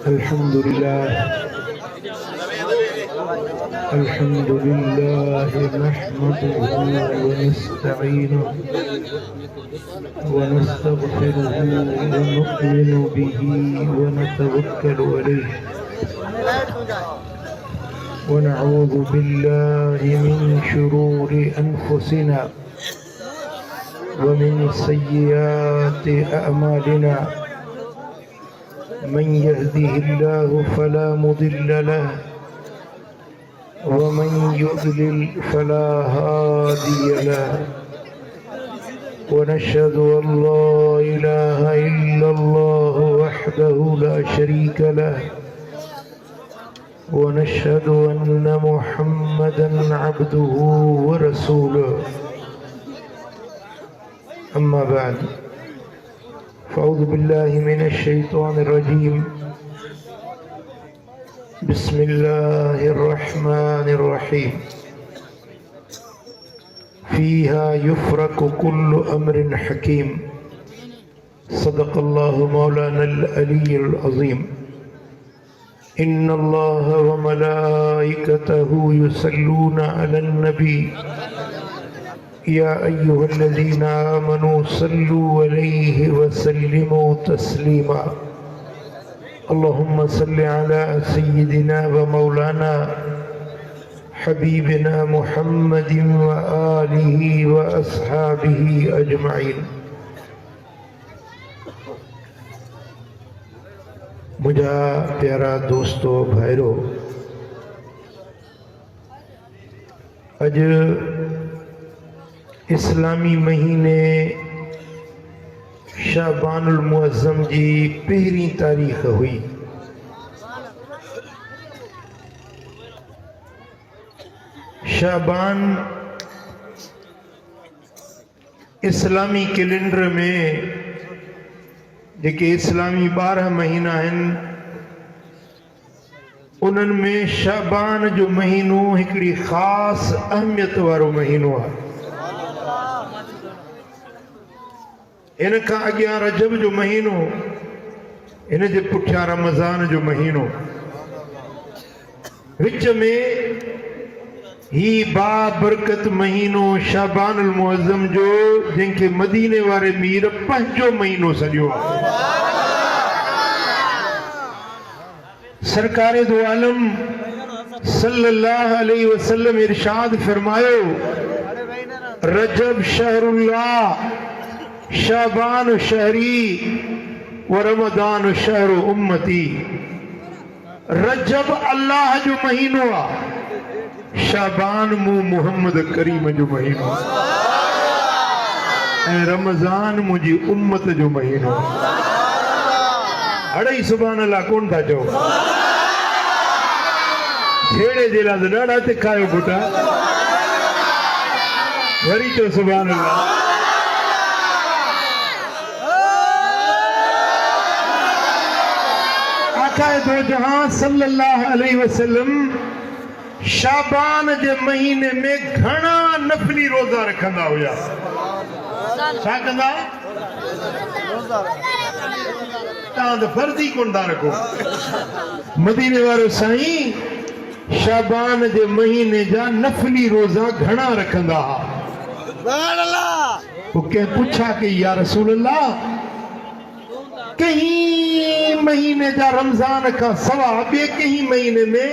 अल्हम्दुलिल्लाह नहमदुहु व नस्तईनुहु व नस्तगफिरुहु व नु'मिनु बिही व नतवक्कलु अलैहि व नऊज़ु बिल्लाहि मिन शुरूरि अनफुसिना व मिन सय्यिआति अअमालिना मन यहदिहिल्लाहु फला मुदिल्ल लहु व मन युद्लिल फला हादिय लहु व नशहदु अल्ला इलाहा इल्लल्लाहु वहदहु ला शरीक लहु व नशहदु अन्न मुहम्मदन अब्दुहु व रसूलुहु अम्मा बाद फ़अऊज़ु बिल्लाहि मिनश शैतानिर रजीम बिस्मिल्लाहिर रहमानिर रहीम फ़ीहा युफ़रक़ु कुल्लु अम्रिन हकीम सदक़ल्लाहु मौलानल अलीयुल अज़ीम इन्नल्लाह व मलाइकतहु युसल्लूना अलन नबी या अय्युहल्लज़ीना आमनू सल्लू अलैहि व सल्लिमू तस्लीमा अल्लाहुम्मा सल्लि अला सय्यिदिना व मौलाना हबीबिना मुहम्मदिन व आलिहि व अस्हाबिहि अजमईन। मुझा प्यारा दोस्तों भाइरों, अज इस्लामी महीने शाबानुल मुअज़्ज़म जी पहरी तारीख़ हुई। शाबान इस्लामी कैलेंडर में जेके इस्लामी 12 महीना आहिनि उन्हनि में शाबान जो महीनो हिकिड़ी ख़ासि अहमियत वारो महीनो आहे। इन खां अॻियां रजब जो महीनो, इन जे पुठियां रमज़ान जो महीनो, विच में ही बाबरकत महीनो शाबानुल मुअज़्ज़म जो जंहिंखे मदीने वारे मीर पंहिंजो महीनो सॼो आहे। सरकारे दो आलम सल्लल्लाहु अलैहि वसल्लम इरशाद फरमायो, रजब शहरुल्लाह शाबान शहरी व रमदान शहर उम्मती। रजब अल्लाह जो महीनो आहे, शाबान मूं मुहम्मद करीम जो महीनो ऐं रमज़ान मुंहिंजी उम्मत जो महीनो। अड़ई सुभान अल्लाह कोन था चओ? छेड़े जे लाइ त ॾाढा तिखा आहियो पुटा, वरी चओ सुभान अल्लाह। दो जहां सल्लल्लाहु अलैहि वसल्लम शाबान जे महीने में घणा नफली रोजा रखंदा हुया। छा कंदा? तव्हां त फर्ज़ी कोन था रखो। मदीने वारो साईं शाबान जे महीने जा नफली रोजा घणा रखंदा हुआ। पोइ कंहिं पुछा कि या रसूल अल्लाह, कहीं महीने जा रमजान का सवा ॿिए कहीं महीने में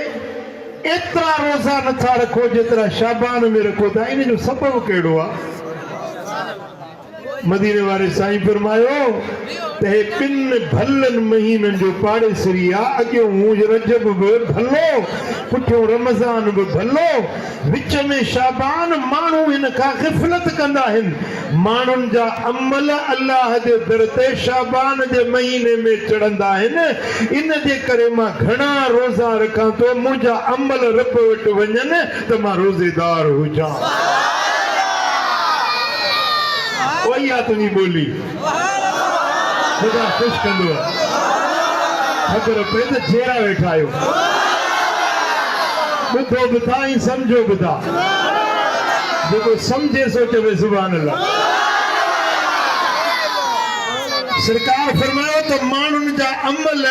एतिरा रोज़ा नथा रखो जेतिरा शाबान में रखो था, इन जो सबबु कहिड़ो आहे? मदीने वारे साईं फरमायो त हे ॿिनि भलनि महीननि जो पाड़ेसरी आहे। अॻियों रजब बि भलो, पुठियों रमज़ान बि भलो, विच में शाबान। माण्हू हिन खां ग़िफ़लत कंदा आहिनि। माण्हुनि जा अमल अल्लाह जे दर ते शाबान जे महीने में चढ़ंदा आहिनि। इन जे करे मां घणा रोज़ा रखां थो, मुंहिंजा अमल रब वटि वञनि त मां रोज़ेदार हुजां। वही आहे तुंहिंजी ॿोली, ख़ुदा ख़ुशि कंदो आहे। ख़बर पए त जहिड़ा वेठा आहियो, ॿुधो बि था ऐं सम्झो बि था। जेको सम्झे सो चवे सुभान अल्लाह। सरकार फरमायो तो मानुन जा अमल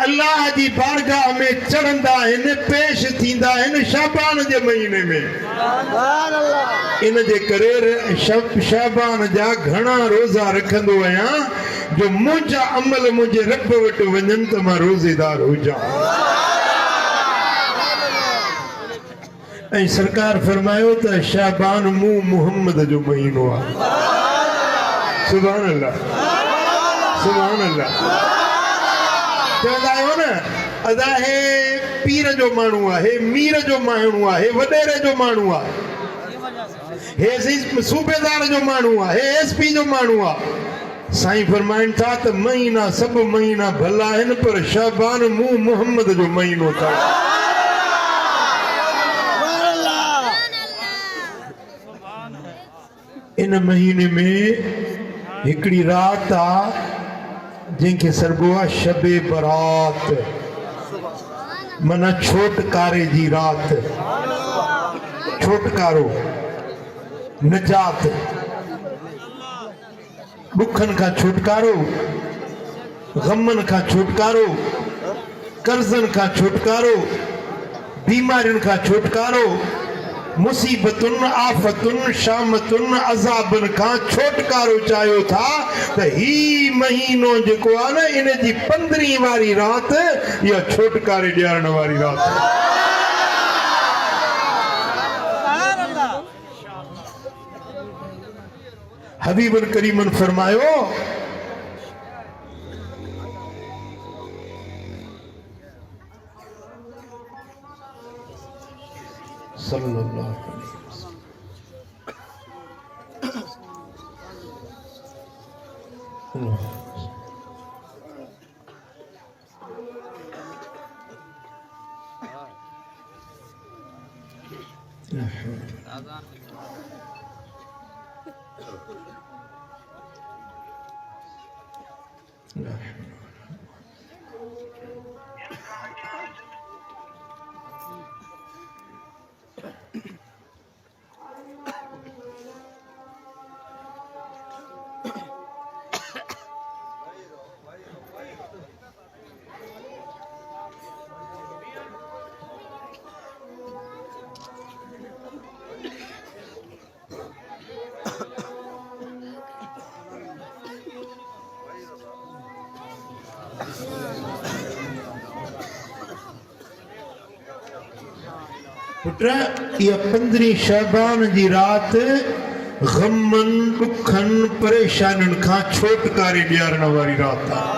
अल्लाह जी बारगाह में चढ़ंदा इन पेश थींदा इन शाबान जे महीने में इन जे करे शाबान जा घणा रोजा रखंदो आहियां जो मुंहिंजा अमल मुंहिंजे रब वटि वञनि त मां रोज़ेदार हुजां। ऐं सरकार फरमायो त शाबान मूं मुहम्मद जो महीनो आहे। सुभान अल्लाह सुभान अल्लाह। चवंदा आहियो न अदा हे पीर जो माण्हू आहे, हे मीर जो माण्हू आहे, हे वॾेरे जो माण्हू आहे, हे सूबेदार जो माण्हू आहे, हे एसपी जो माण्हू आहे। साईं फरमाइनि था त महीना सभु महीना भला आहिनि पर शाबान मूं मुहम्मद जो महीनो था। इन महीने में हिकिड़ी रात आहे जंहिंखे सरबो आहे शबे बरात, माना छोटकारे जी रात। छोटकारो निजात, दुखन का छुटकारो, गमन का छुटकारो, कर्जन का छुटकारो, बीमारियों का छुटकारो, मुसीबतुन आफतुन शामतुन अजाबन का छुटकारो चाहियो था त ही महीनो जेको आहे न इन जी 15 वारी रात या छुटकारे ॾियारण वारी रात। हबीबन करीमन फरमायो सल्लल्लाहु अलैहि वसल्लम पुत्र ये 15 शाबान जी रात गमन दुखन परेशानियुनि खां छुटकारे ॾियारण वारी रात आहे।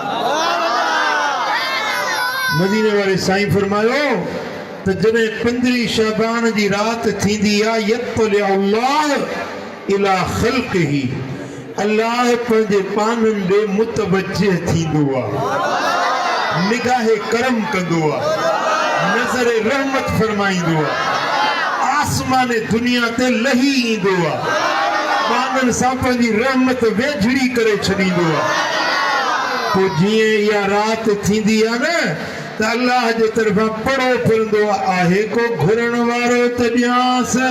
मदीने वाले साईं फरमायो त जॾहिं 15 शाबान जी रात थींदी आहे यत्तलिउ अल्लाह इला ख़ल्क़िही, अल्लाह पंहिंजे पाननि ॾे मुतवज्जिह थींदो आहे, निगाहे करम कंदो आहे, नज़र रहमत फरमाईंदो आहे, आसमान दुनिया ते लही ईंदो आहे, पाननि सां पंहिंजी रहमत वेझड़ी करे छॾींदो आहे। पोइ जीअं इहा रात थींदी आहे न त अल्लाह जे तरफ़ां पढ़ो फिरंदो आहे को घुरण वारो त ॾियांसि,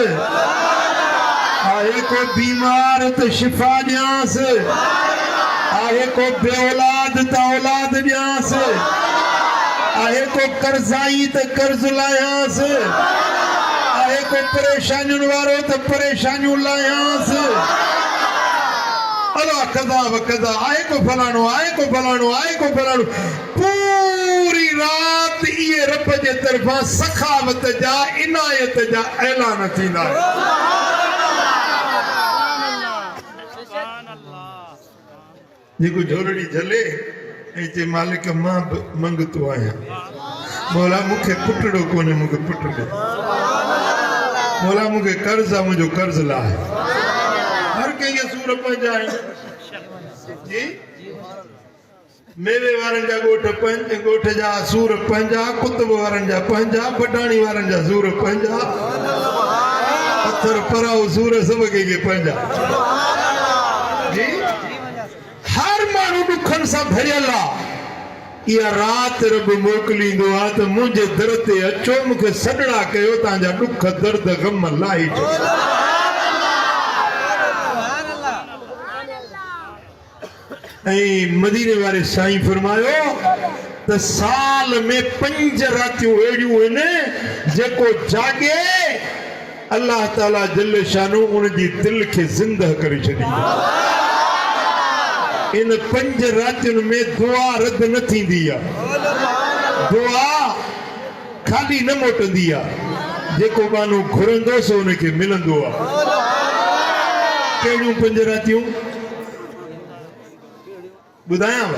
आहे को बीमार त शिफ़ा ॾियांसि, आहे को बे औलाद त औलाद ॾियांसि, आहे को कर्ज़ाई त कर्ज़ लायांसि, आहे को परेशानियुनि वारो त परेशानियूं लायांसि। अला कदा व कदा, आहे को फलाणो, आहे को फलाणो, आहे को फलाणो। पूरी रात इहे रब जे तरफ़ां सखावत जा इनायत जा ऐलान थींदा जेको झोरड़ी झले ऐं चए मालिक मां मंगतो आहियां, मौला मूंखे पुटड़ो कोन्हे, मूंखे पुट ॾे, मौला मूंखे कर्ज़ आहे, मुंहिंजो कर्ज़ लाहे। हर कंहिंखे सूर पंहिंजा आहिनि जी, मेवे वारनि जा ॻोठ जा सूर पंहिंजा, कुतुब वारनि जा पंहिंजा, बटाणी वारनि जा सूर पंहिंजा, पत्थर पराओ सूर सभु कंहिंखे पंहिंजा जी। हर माण्हू दुखनि सां भरियल आहे। इहा रात रब मोकिलींदो आहे त मुंहिंजे दर ते अचो, मूंखे सॾड़ा कयो, तव्हांजा दुख दर्द गम लाही मदीने वाले साईं फरमायो त साल में 5 रातियों अहिड़ियूं आहिनि जेको जागे अल्लाह ताला जल्ल शानो उन जी दिल खे ज़िंदा करे छॾींदो। इन 5 रातियुनि में दुआ रद्द न थींदी आहे, दुआ खाली न मोटंदी आहे, जेको माण्हू घुरंदो सो उनखे मिलंदो आहे। कहिड़ियूं 5 रातियूं ॿुधायांव,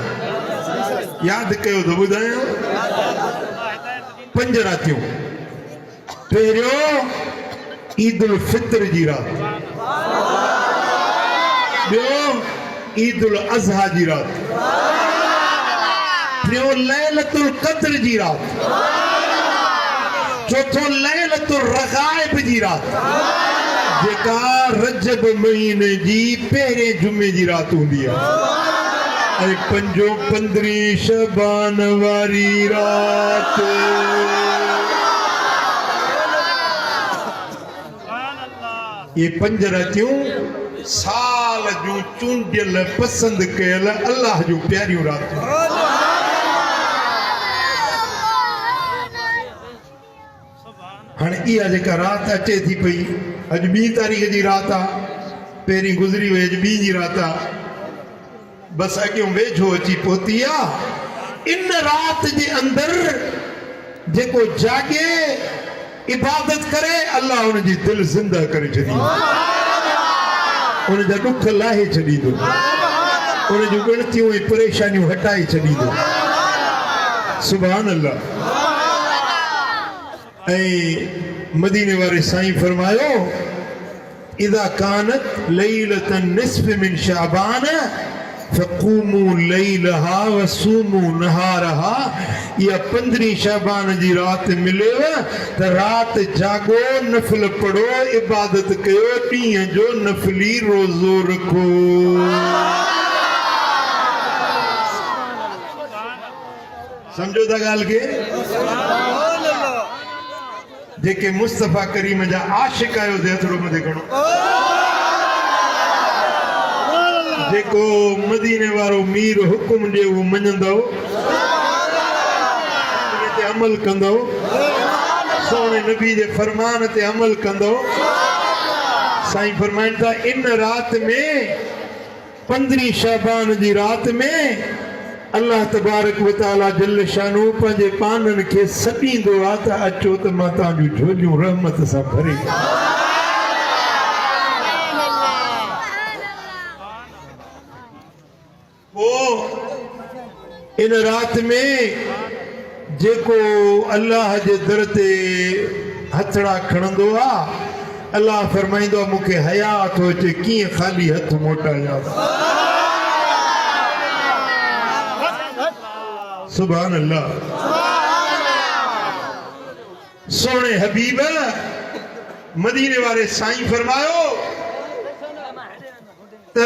यादि कयो त ॿुधायांव। 5 रातियूं। पहिरियों ईद उल फित्र जी रात, ॿियो ईद उल अज़हा जी रात, टियों लैलतुल क़द्र जी रात, चौथों लैलतुल रग़ाइब जी रात जेका रजब महीने जी पहिरें जुमे जी रात हूंदी आहे। ऐं पंजों 15 शबान वारी रात। ये 5 रातियूं साल जूं चूंडियल पसंद कयल अल्लाह जूं प्यारियूं रातियूं। हाणे इहा जेका रात अचे थी पई, अॼु 2 तारीख़ जी रात आहे, पहिरीं गुज़री वई, अॼु 2 जी रात आहे, बस अॻियों वेझो अची पहुती आहे। इन रात जे अंदर जेको जागे इबादत करे अल्लाह उन जी दिल ज़िंदा करे छॾींदो, उन जा ॾुख लाहे छॾींदो, उन जूं ॻणतियूं ऐं परेशानियूं हटाए छॾींदो। सुभान अल्लाह। ऐं मदीने वारे साईं फरमायो इदा कानत लैलतन निस्फ मिन शाबान फक़ूमू लैलहा वसूमू नहारहा। या 15 शाबान जी रात मिलेव त रात जागो, नफिल पढ़ो, इबादत कयो, ॾींहं जो नफिली रोज़ो रखो। समझो था ॻाल्हि खे? जेके मुस्तफ़ा करीम जा आशिक़ आहियो ते हथड़ो मथे खणो। जेको मदीने वारो मीर हुकुम ॾे उहो मञंदो, उन ते अमल कंदो, सोने नबी जे फरमान ते अमल कंदो। साईं फरमाइनि था इन रात में 15 शाबान जी रात में अल्लाह तबारक व तआला जल्ल शानू पंहिंजे पाननि खे सॾींदो आहे त अचो त मां तव्हांजूं झोलियूं रहमत सां भरे। इन रात में जेको अल्लाह जे दर ते हथड़ा खणंदो आहे, अल्लाह फरमाईंदो आहे मूंखे हया थो अचे कीअं ख़ाली हथ मोटायां। सुभान अल्लाह। सोने हबीब मदीने वाले साईं फरमायो त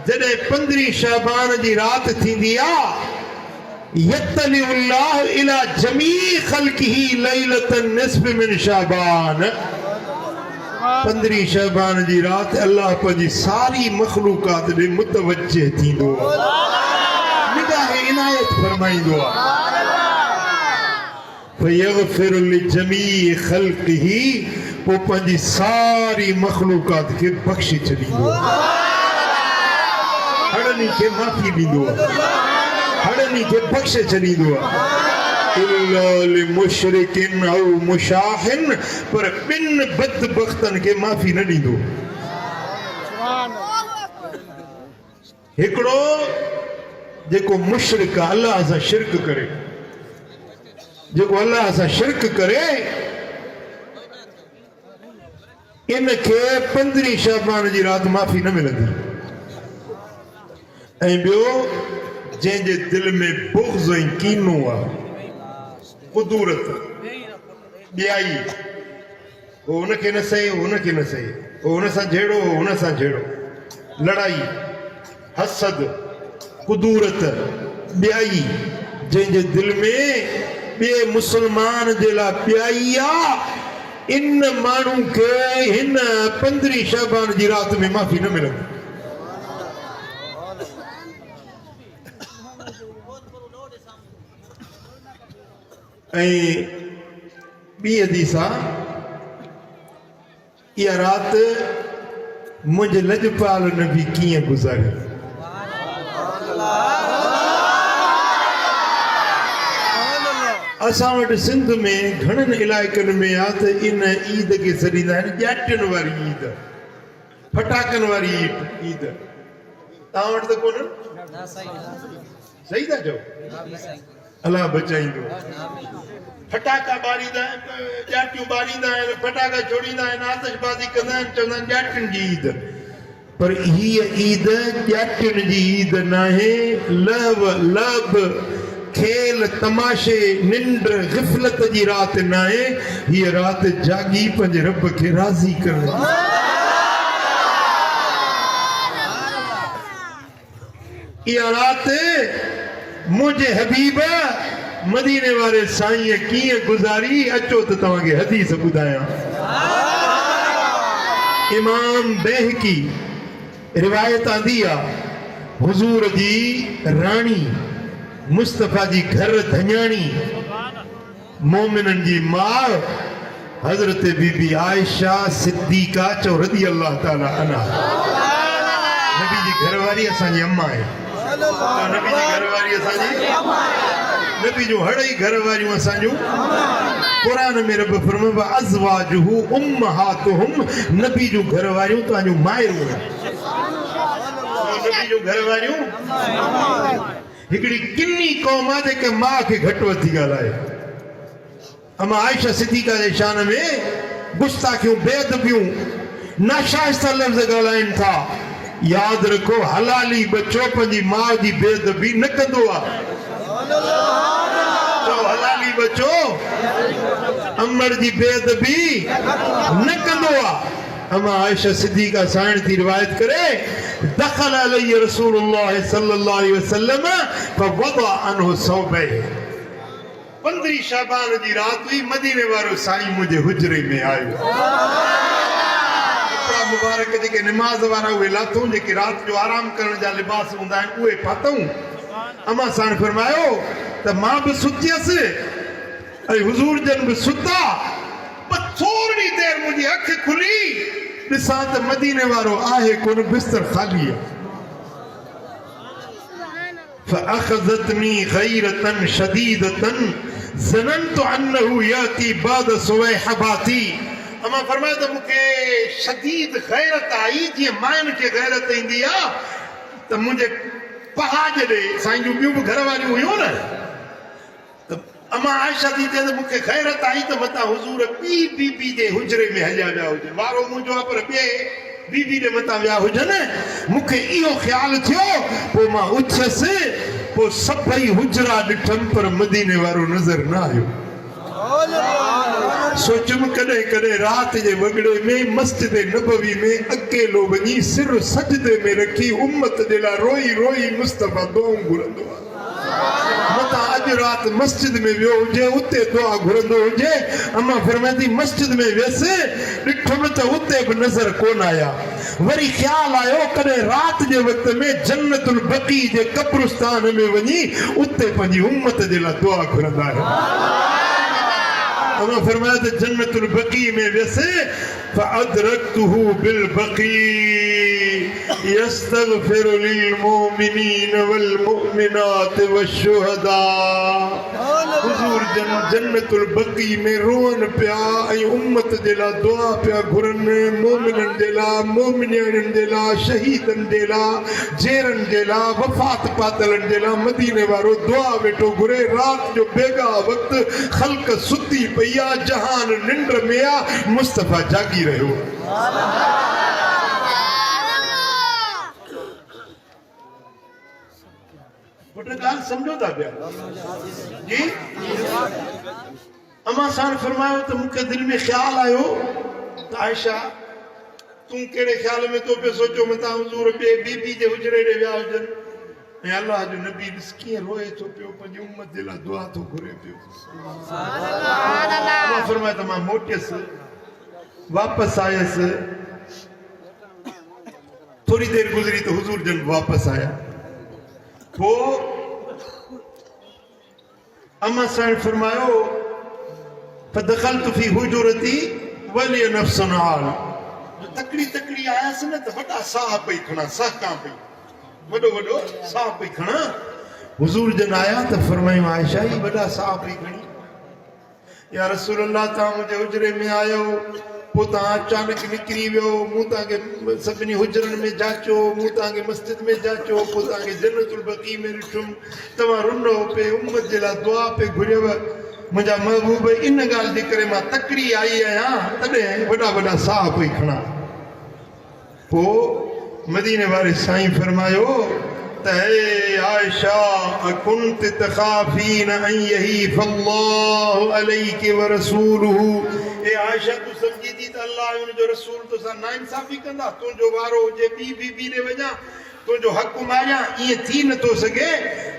जॾहिं 15 शाबान जी रात थींदी आहे यत्तलिउल्लाह इला जमी ख़ल्क़िही लैलतन निस्फ़ मिन शाबान। 15 शाबान जी रात अल्लाह पंहिंजी सारी मख़लूक़ात ॾे मुतवज्जिह थींदो आहे, निगाह इनायत फरमाईंदो आहे। फयग़फ़िरु लिजमी ख़ल्क़िही, पोइ पंहिंजी सारी मख़लूक़ात खे बख़्शे छॾींदो आहे, हड़नी खे माफ़ी ॾींदो आहे, हड़नी खे बख़्शे छॾींदो आहे। इल्ला लिमुशरिकिन औ मुशाहिन, पर 2 बदबख़्तनि खे माफ़ी न ॾींदो। हिकिड़ो जेको मुशरिक आहे, अल्लाह सां शिरक करे, जेको अल्लाह सां शिरक करे इनखे 15 शाबान जी रात माफ़ी न मिलंदी। ऐं ॿियो जंहिंजे दिल में बुग़्ज़ ऐं कीनो आहे, कुदूरत, ॿियाई, हो हुनखे न सहे, हुनखे न सहे, हो हुन सां जहिड़ो, हो हुन सां जहिड़ो, लड़ाई, हसद, कुदूरत, ॿियाई, जंहिंजे दिल में ॿिए मुस्लमान जे लाइ ॿियाई आहे, इन माण्हू खे हिन 15 शाबान जी रात में माफ़ी न मिलंदी। बी हदीसा या रात मुझे लजपाल नबी किए गुजारी। असां वटि सिंध में घणनि इलाइक़नि में आहे त इन ईद खे सॾींदा आहिनि ॼाटियुनि वारी ईद, फटाकनि वारी ईद। तव्हां वटि त कोन? सही था चओ? अलाह बचाईंदो। फटाका ॿारींदा आहिनि, ॼाटियूं ॿारींदा आहिनि, फटाका छोड़ींदा आहिनि, आतिशबाज़ी कंदा आहिनि, चवंदा आहिनि ॼाटियुनि जी ईद। पर हीअ ईद ॼाटियुनि जी ईद नाहे। लहव लब खेल तमाशे निंड ग़िफ़लत जी रात नाहे। हीअ रात जागी पंहिंजे रब खे राज़ी करण। इहा रात मुंहिंजे हबीब मदीने वारे साईं कीअं गुज़ारी, अचो त तव्हांखे हदीस ॿुधायां। इमाम बैहकी रिवायत आंदी आहे, हुज़ूर जी राणी मुस्तफ़ा जी घर धन्याणी मोमिननि जी मां हज़रत बीबी आयशा सिद्दीक़ा चो रज़ी अल्लाह ताला अन्हा। नबी जी घरवारी असांजी अम्मा आहे। नबी जी घरवारी असांजी, नबी जो हड़ई घरवारियूं असांजूं। क़ुरान में रब फरमायो अज़वाजुहु उम्महातुहुम, नबी जूं घरवारियूं तव्हांजूं माइरूं। नबी जूं घरवारियूं हिकिड़ी किन्नी क़ौम आहे जेके माउ खे घटि वधी ॻाल्हाए। अमा आयशा सिद्दीक़ा जे शान में गुस्ताखियूं बेअदबियूं नाशाइस्ता लफ़्ज़ ॻाल्हाइनि था। यादि रखो हलाली बचो पंहिंजी माउ जी बेअदबी न कंदो आहे। हलाली बचो अमर जी बेअदबी न कंदो आहे। अमा आयशा सिद्दीक़ा साइण थी रिवायत करे, दखल अलैहि रसूलुल्लाह सल्लल्लाहु अलैहि वसल्लम फवदा अनहु सौबे। 15 शाबान जी रात हुई, मदीने वारो साईं मुंहिंजे हुजरे में आयो। कपड़ा मुबारक जेके निमाज़ वारा उहे लाथूं, जेके रात जो आराम करण जा लिबास हूंदा आहिनि उहे पातऊं। अमा साण फरमायो त मां बि सुतियसि ऐं हुज़ूर जन बि सुता। पर थोरी देरि मुंहिंजी अखि खुली, ॾिसां त मदीने वारो आहे कोन, बिस्तर ख़ाली आहे। फअख़ज़तनी ग़ैरतन शदीदतन ज़ननतु अन्नहु याती बाद सुवैहबाती। अमा फरमायो त मूंखे शदीद गैरत आई, जीअं मायुनि खे गैरत ईंदी आहे त मुंहिंजे पहाज ॾे साईं जूं ॿियूं बि घर वारियूं हुयूं न। त अमा आयशा थी चए त मूंखे गैरत आई त मतां हुज़ूर ॿी बीबी जे हुजरे में हलिया विया हुजनि। वारो मुंहिंजो आहे पर ॿिए बीबी जे मतां विया हुजनि। मूंखे इहो ख़्यालु थियो, पोइ मां उथियसि, पोइ सभई हुजरा ॾिठमि पर मदीने वारो नज़र न आयो। सोचुमि कॾहिं कॾहिं राति जे वॻड़े में मस्जिद नबवी में अकेलो वञी सिर सजदे में रखी उम्मत जे लाइ रोई रोई मुस्तफ़ा दुआऊं घुरंदो आहे। मतां अॼु राति मस्जिद में वियो हुजे, उते दुआ घुरंदो हुजे। अमा फरमाईंदी मस्जिद में वियसि, ॾिठुमि त उते बि नज़र कोन आया। वरी ख्याल आयो कॾहिं राति जे वक़्त में जन्नतुल बक़ी जे कब्रिस्तान में वञी उते पंहिंजी उम्मत जे लाइ दुआ घुरंदा आहिनि। अमा फरमाया त जन्नतुल बक़ी में वियसि, फअदरकतुहु बिल बक़ी यस्तग़फिरु लिल मुमिनीन वल मुमिनात वश्शुहदा। हुज़ूर जन जन्नतुल बक़ी में रोअन पिया ऐं उम्मत जे लाइ दुआ पिया घुरनि, मोमिननि जे लाइ, मोमिनियुनि जे लाइ, शहीदनि जे लाइ, जेरनि जे लाइ, वफ़ात पातलनि जे लाइ। मदीने वारो दुआ वेठो घुरे। राति जो बेगा वक़्तु ख़ल्क़ सुती पई आहे, जहान निंड में आहे, मुस्तफ़ा जागी रहियो। ॻाल्हि सम्झो था पिया जी? अमा साण फरमायो त मूंखे दिलि में ख़्यालु आयो त आयशा तूं कहिड़े ख़्याल में तो पियो सोचो मतां हुज़ूर ॿिए बीबी जे हुजरे ॾे विया हुजनि ऐं अलाह जो नबी ॾिस कीअं रोए थो पियो, पंहिंजी उम्मत जे लाइ दुआ थो घुरे पियो। अमा फरमायो त मां मोटियसि, वापसि आयसि। थोड़ी देरि गुज़री त हुज़ूर जन वापसि आया। पोइ अम्मा साईं फरमायो फदखलतु फी हुजुरती वली नफ्सन हाल तकड़ी आयास न त वडा साह पई खणा साह का पई वडो वडो साह पई खणा हुजूर जन आया त फरमायो आयशा ही वडा साह पई खणी या रसूल अल्लाह ता मुझे हुजरे में आयो पोता अचानक निकरी वियो मु ता के सभनी हुजरन में जाचो मु ता के मस्जिद में जाचो पोता के जन्नतुल बकी में ॾिठुम तवा रुनो पे उम्मत जे ला दुआ पे घुरियव मुझा महबूब इन गाल जे करे मां तकड़ी आई आया तडे वडा वडा साह पई खणा पो मदीने वाले साईं फरमायो त हे आयशा अकुंत तखाफीन अन यहीफ अल्लाह अलैकि व रसूलुहु ए आयशा तू समझी थी त अल्लाह उन जो रसूल तो सा ना इंसाफी कंदा तो जो वारो जे बी रे वजा तो जो हक मारिया ये थी न तो सके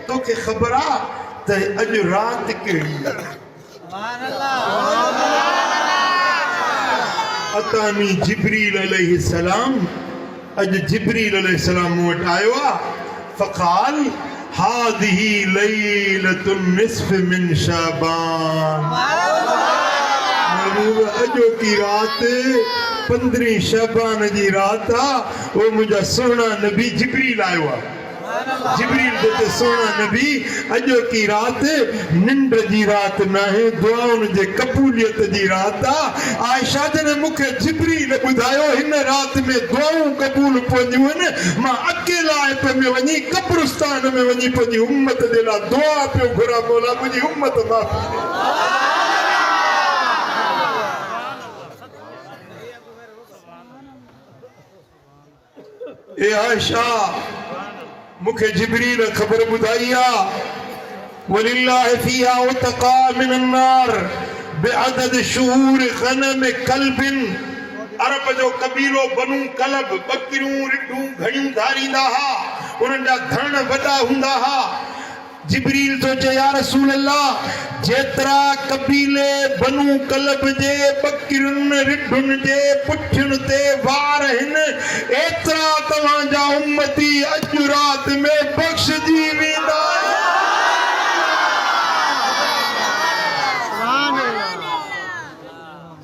तो के खबरा त अज रात केड़ी सुभान अल्लाह अतानी जिब्रील अलैहिस्सलाम अज जिब्रील अलैहिस्सलाम वट आयो आ फकाल हादिही लैलतुन निस्फ मिन शाबान अजो की रात 15 शाबान जी रात आ वो मुझा सोना नबी जिब्रील आयो आ जिब्रील ते सोना नबी अजो की रात निंड जी रात ना है दुआउन जे कबूलियत जी रात आ आयशा जने मुखे जिब्रील बुधायो इन रात में दुआऊं कबूल पवंदियूं न मां अकेला पे में वनी कब्रिस्तान में वनी पंजी उम्मत दे ला दुआ पे घुरा मौला मुजी उम्मत माफी ए आयशा मुखे जिब्रील खबर बुधाइया वलिल्लाहि फीहा उतका मिनन नार बेअदद शुहूर गनम कल्बिन अरब जो कबीलो बनू कलब बकरियूं रिढूं घणियूं धारींदा हा उन्हनि जा धण वॾा हूंदा हा जिब्रील तो चे या रसूल अल्लाह जेतरा कबीले बनू कलब जे बकरियुन रिढुन जे पुठियुन ते वार हिन एतरा तव्हां जा उम्मती अज रात में बख्शजी वेंदा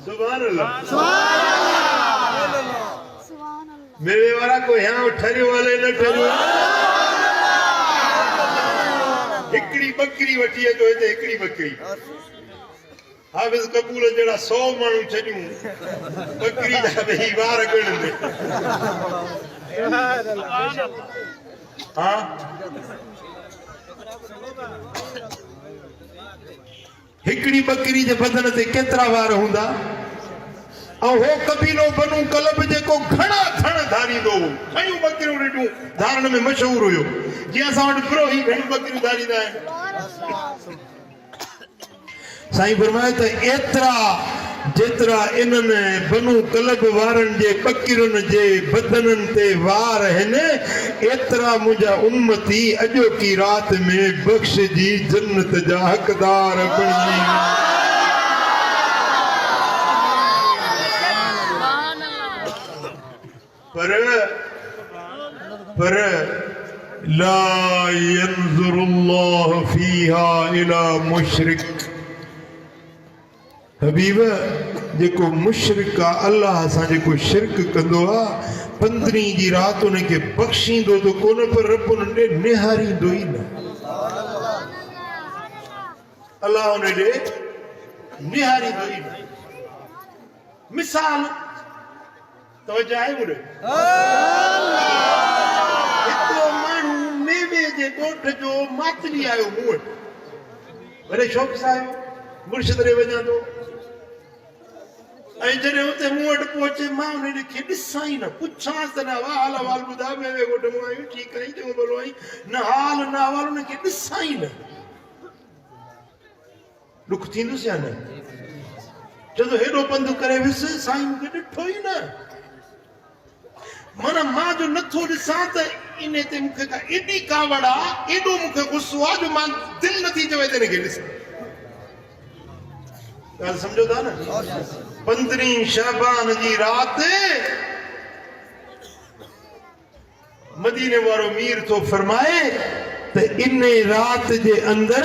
सुभान अल्लाह मेरे वाला को यहाँ ठहरे वाले न ठहरे हिकड़ी बकरी वठी अचो हिते हिकड़ी बकरी हाफ़िज़ कबूल जड़ा 100 माण्हू छॾियूं बकरी जा भई वार ॻणंदे हाँ हिकड़ी बकरी जे बदन ते केतिरा वार हूंदा ऐं हो कबीलो बनू कलब जेको घणा धण धारींदो घणियूं बकरियूं ॾिठूं धारण में मशहूर हुयो जीअं असां वटि प्रो ही घणियूं बकरियूं धारींदा आहिनि साईं फरमाए त एतिरा जेतिरा इन्हनि बनू कलब वारनि जे बकरियुनि जे बदननि ते वार आहिनि एतिरा मुंहिंजा उम्मती अॼोकी राति में बख़्श जी जन्नत जा हक़दार बणिजी पर ला यंज़ुरुल्लाहु फीहा इला मुशरिक हबीब जेको मुशरिक आ अल्लाह सां जेको शिरक कंदो आ 15 जी रात उनखे बख़्शींदो तो कोन पर रब उनखे निहारींदो ई न अल्लाह उनखे निहारींदो ई न मिसाल तवज्जो आहे मुरे हिकिड़ो माण्हू मेवे जे ॻोठ जो मातली आयो मूं वटि वॾे शौक़ सां आयो मुर्शिद ॾे वञा थो ऐं जॾहिं हुते मूं वटि पहुचे मां उनखे ॾिसां ई न पुछांसि त न हाल अहवाल ॿुधा मेवे ॻोठ मां आयूं ठीकु आहीं चङो भलो आहीं न हाल न अहवाल उनखे ॾिसां ई न ॾुख थींदुसि या न चवंदो हेॾो पंधु करे वियुसि साईं मूंखे ॾिठो ई न माना मां जो नथो ॾिसां त इन ते मूंखे का एॾी कावड़ आहे एॾो मूंखे गुस्सो आहे जो मां दिलि नथी चवे त हिनखे ॾिसां ॻाल्हि सम्झो था न 15 शाबान जी राति मदीने वारो मीर तो फरमाए त इन रात जे अंदर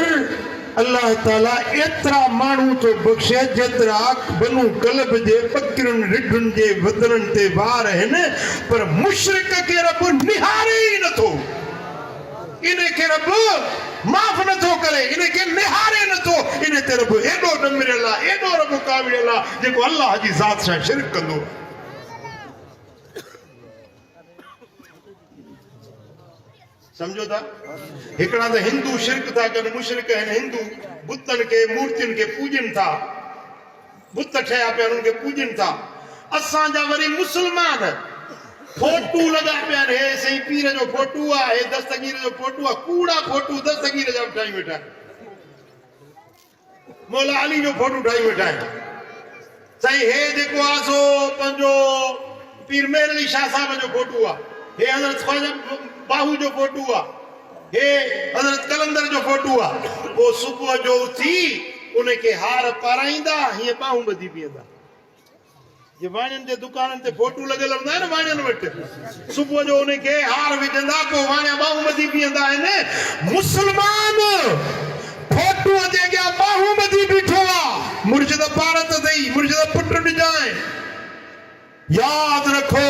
अल्लाह ताला एतरा मानू तो बख्शे जेतरा बनू कलब जे बकरन रिढन जे वदन ते वार हन पर मुशरिक के रब निहारे ही न थो इने के रब माफ न थो करे इने के निहारे न थो इने ते रब एडो नमरेला एडो रब काविला जेको अल्लाह जी जात सां शिरक कंदो समझो था एकड़ा तो हिंदू शिरक था कर मुशरिक है हिंदू बुतन के मूर्तिन के पूजन था बुत ठया पे उनके पूजन था असा जा वरी मुसलमान फोटो लगा पे रे सही पीर जो फोटो आ है दस्तगीर जो फोटो आ कूड़ा फोटो दस्तगीर जा उठाई बैठा मौला अली जो फोटो उठाई बैठा सही है देखो आसो पंजो पीर मेर अली शाह साहब जो फोटो आ हे हजरत ख्वाजा बाहू जो फोटो आ हे हजरत कलंदर जो फोटो आ वो सुबह जो थी उनके हार पाराइंदा ये बाहू बधी पियंदा ये वाणन जे दुकानन ते फोटो लगल हूंदा है न वाणन वट सुबह जो उनके हार विझंदा को वाणा बाहू बधी पियंदा है मुसलमान फोटो जे गया बाहू बधी बीठो आ मुर्शिद भारत दई मुर्शिद पुट जाए याद रखो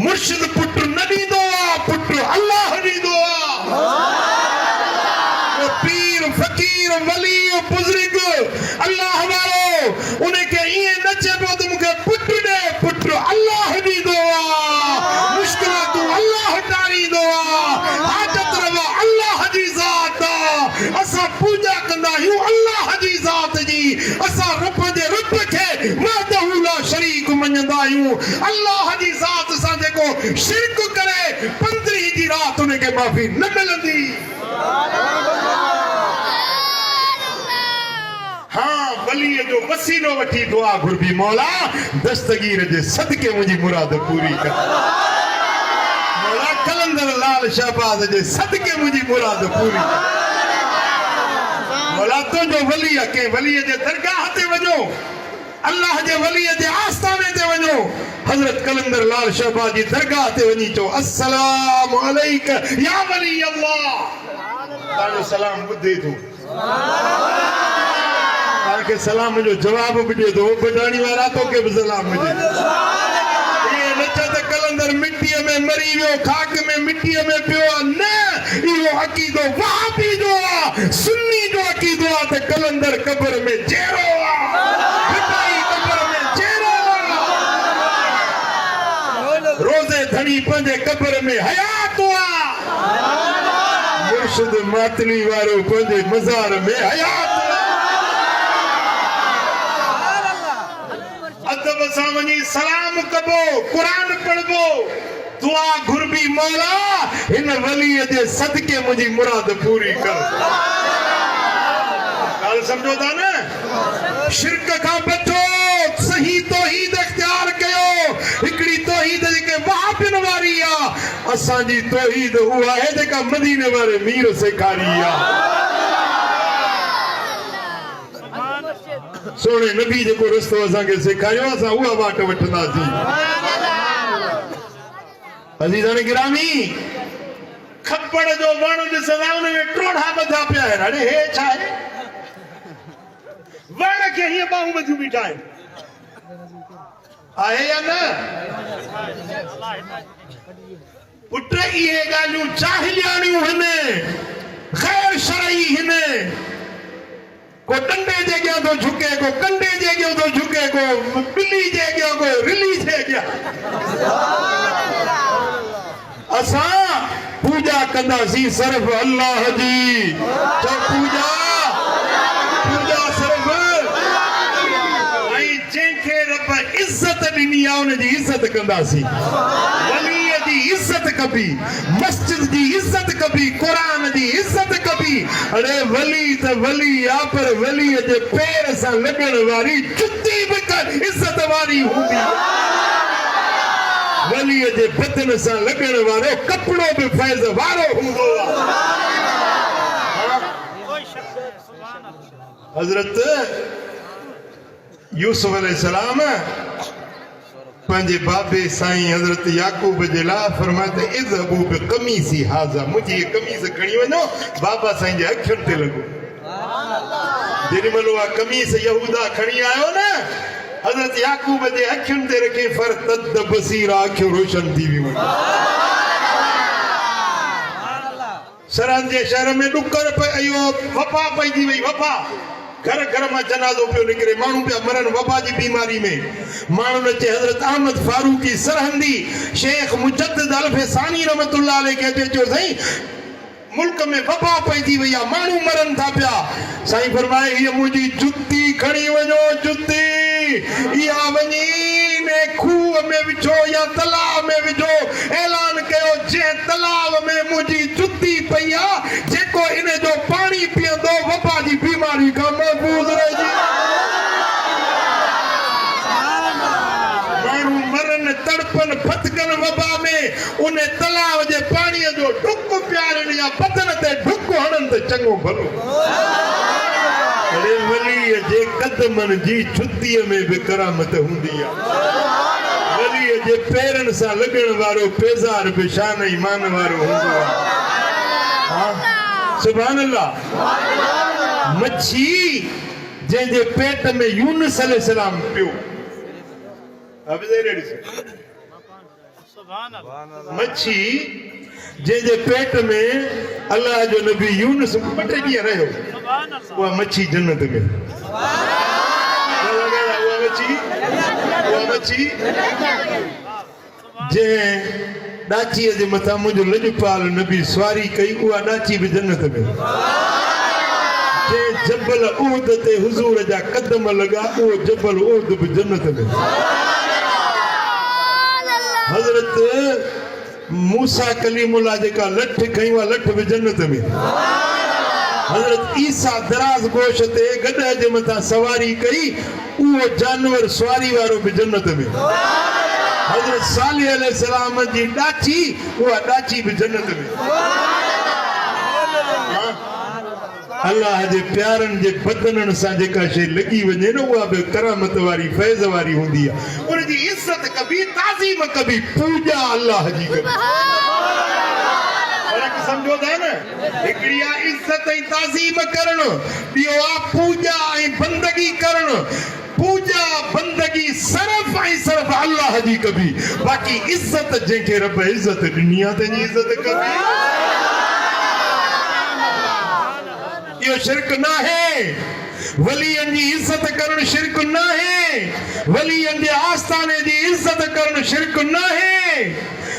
मुर्शिद पुट न दीदो पुट अल्लाह दीदो वो पीर फकीर वली बुजुर्ग अल्लाह वालो उन्हें के ये नचे पो तुम के पुट दे पुट अल्लाह दीदो मुश्किल तू अल्लाह तारी दो हाजत रवा अल्लाह जी जात असा पूजा कंदा हूं अल्लाह जी जात जी असा रब जे रब के वहदहु ला शरीक मञंदा हूं अल्लाह जी जात सा जेको शिरक करे 15 जी रात उन्हें के माफी न मिलंदी हाँ वली जो वसीलो वठी दुआ घुरबी मौला दस्तगीर जे सदके मुझी मुराद पूरी कर मौला कलंदर लाल शहबाज जे सदके मुझी मुराद पूरी कर मौला तो जो वली के वली जे दरगाह ते वजो अल्लाह जे वली जे आस्थाने ते वजो हजरत कलंदर लाल शहबाज जी दरगाह ते वनी तो अस्सलाम अलैक या वली अल्लाह तारो सलाम बुद्धे तू ताके सलाम जो जवाब बिटे तो बडाणी वाला तो के सलाम मुझे ये नचा त कलंदर मिट्टी में मरी वियो खाक में मिट्टी में पियो न इहो अकीदो वहाबी जो सुन्नी जो अकीदो त कलंदर कब्र में जेरो रोजे धनी पंजे कब्र में हयात मुर्शिद मातली वारो पंजे मजार में हयात अदब सां वनी सलाम कबो कुरान पढ़बो दुआ घुरबी मौला इन वली जे सदके मुझी मुराद पूरी कर गाल समझो था न शिरक का बचो सही तौहीद इख्तियार कयो हिकड़ी तौहीद जेके वहाबिन वारी आ असां जी तौहीद उहा है जेका मदीने वाले मीर सेखारी आ सोने नबी जेको रस्तो असां के सेखारियो असां उहा वाट वठंदासीं अजीज़ान गिरामी खपड़ जो वण ॾिसंदा उन में टोढ़ा बधा पिया आहिनि अरे हे छा आहे वण खे हीअं बाहूं बधियूं बीठा आहिनि आहे या न पुट इहे ॻाल्हियूं जाहिलियाणियूं आहिनि ग़ैर शरई आहिनि को डंडे जे अॻियां थो झुके को कंडे जे अॻियां थो झुके को ॿिली जे अॻियां को रिली जे अॻियां असां पूजा कंदासीं सिर्फ़ अल्लाह जी तो पूजा सिर्फ़ ऐं जंहिंखे रब इज़त ॾिनी आहे उन जी इज़त कंदासीं वलीअ जी इज़त कबी मस्जिद जी इज़त कबी क़ुरान जी इज़त कबी अरे वली त वली आहे पर वलीअ जे पैर सां लॻण वारी जुती बि इज़त वारी हूंदी वलीअ जे बदन सां लॻण वारो कपिड़ो बि फैज़ वारो हूंदो हज़रत यूसुफ अलैहिस्सलाम पंहिंजे बाबे साईं हज़रत याकूब जे लाइ फरमाते इज़हबू बिक़मीसी हाज़ा मुंहिंजी कमीज़ खणी वञो बाबा साईं जे अखियुनि ते लॻो जेॾीमहिल उहा कमीस यहूदा खणी आयो न हज़रत याकूब जे अखियुनि ते रखे फरतद बसीरा अखियूं रोशन थी वियूं सरहद जे शहर में ॾुकर इहो वफ़ा पइजी वई वफ़ा घर घर में जनाज़ो पियो निकिरे माण्हू पिया मरन वबा जी बीमारी में माण्हुनि अचे हज़रत अहमद फारूकी सरहंदी शेख मुजद्दिद अल्फसानी रहमतुल्लाह अलैहि खे चयो साईं मुल्क में वबा पइजी वई आहे माण्हू मरन था पिया साईं फरमाए हीअ मुंहिंजी जुती खणी वञो जुती इहा वञी ने खूह में विझो या तलाव में विझो ऐलान कयो जंहिं तलाव में मुंहिंजी जुती पई आहे जेको इन जो पाणी पीअंदो वबा जी बीमारी खां महफूज़ रहिजी माण्हू मरन तड़पन फतकन वबा में उन तलाव जे पाणीअ जो ढुक प्यारनि या बदन ते ढुक हणनि त चङो भलो अरे वलीअ जे कदमनि जी जुतीअ में बि करामत हूंदी आहे वलीअ जे पेरनि सां लॻण वारो पेज़ार बि शान ईमान वारो हूंदो आहे सुभान अल्लाह मच्छी जंहिंजे पेट में यूनुस अलैहिस्सलाम पियो मच्छी जंहिंजे पेट में अल्लाह जो नबी यूनुस ॿ टे ॾींहं रहियो उहा मच्छी जन्नत में उहा मच्छी जंहिं ॾाचीअ जे मथां मुंहिंजो लॼपाल नबी सवारी कई उहा ॾाची बि जन्नत में जंहिं जबल उहद ते हुज़ूर जा कदम लॻा उहो जबल उहद बि जन्नत में हज़रत मूसा कलीमुल्लाह जेका लठ खई उहा लठ बि जन्नत में हज़रत ईसा दराज़ गोश ते गॾ जे मथां सवारी कई उहो जानवर सवारी वारो बि जन्नत में हज़रत सालिह अलैहिस्सलाम जी ॾाची उहा ॾाची बि जन्नत में अल्लाह जे प्यारनि जे बदननि सां जेका शइ लॻी वञे न उहा बि करामत वारी फैज़ वारी हूंदी आहे उनजी इज़त कबी ताज़ीम कबी पूॼा अल्लाह जी कबी फर्क़ सम्झो था न हिकिड़ी आहे इज़त ऐं ताज़ीम करणु ॿियो आहे पूॼा ऐं बंदगी करणु पूजा बंदगी सिर्फ ऐं सिर्फ अल्लाह जी कबी बाक़ी इज़त जंहिंखे रब इज़त ॾिनी आहे तंहिंजी इज़त कबी यो शिरक ना है वलियन जी इज्जत करण शिरक ना है वलियन जे आस्थाने जी इज्जत करण शिरक ना है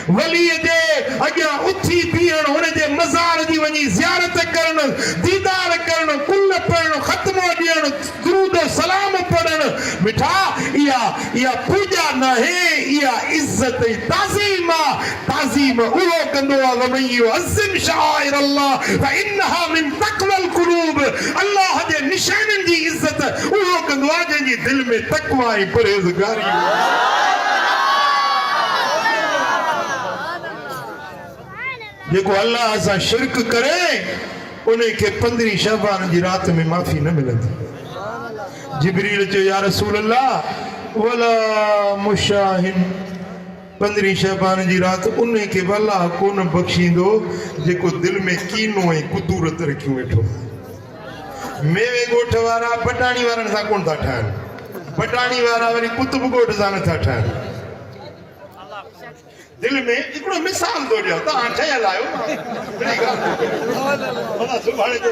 वली जे अॻियां उथी बीहण हुन जे मज़ार जी वञी ज़ियारत करण दीदार करण कुल पढ़ण ख़त्मो ॾियण दुरूद सलाम पढ़ण मिठा इहा पूजा न है इहा इज्जत ताज़ीम ताज़ीम उहो कंदो आहे वमन युअज़्ज़िम शाइर अल्लाह फइन्नहा मिन तक़वल क़ुलूब अल्लाह जे निशाननि जी इज्जत उहो कंदो आहे जंहिंजी दिलि में तक़वा ऐं परहेज़गारी जेको अल्लाह सां शिरक करे उन्हें के 15 शबान जी रात में माफ़ी न मिलंदी जिब्रील चयो या रसूल अल्लाह वला मुशाहिन 15 शबान जी रात उन्हें के अल्लाह कोन बख्शींदो जेको दिल में कीनो ऐं कुदूरत रखियो वेठो मेवे गोठ वारा बटाणी वारनि सां कोन था ठहनि बटाणी वारा वरी कुतुब गोठ सां नथा ठहनि दिल में हिकिड़ो मिसाल थो ॾियां तव्हां ठहियल आहियो सुभाणे जो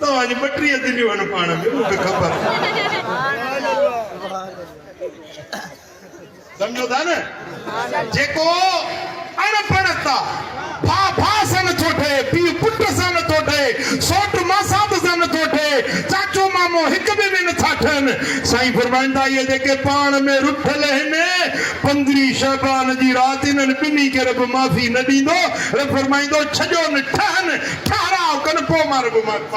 तव्हांजी 32 दिलियूं आहिनि पाण में मूंखे ख़बर सम्झो था न जेको अनपढ़ था भाउ भाउ सां नथो ठहे पीउ पुट सां नथो ठहे सौट मासात सां नथो ठहे चाचो मामो हिक ॿिए में नथा ठहनि साईं फरमाईंदा इहे जेके पाण में रुठल आहिनि 15 शबान जी राति इन्हनि ॿिन्ही खे रब माफ़ी न ॾींदो रब फरमाईंदो छॾो न ठहनि ठहराव कनि पोइ मां रब माफ़ी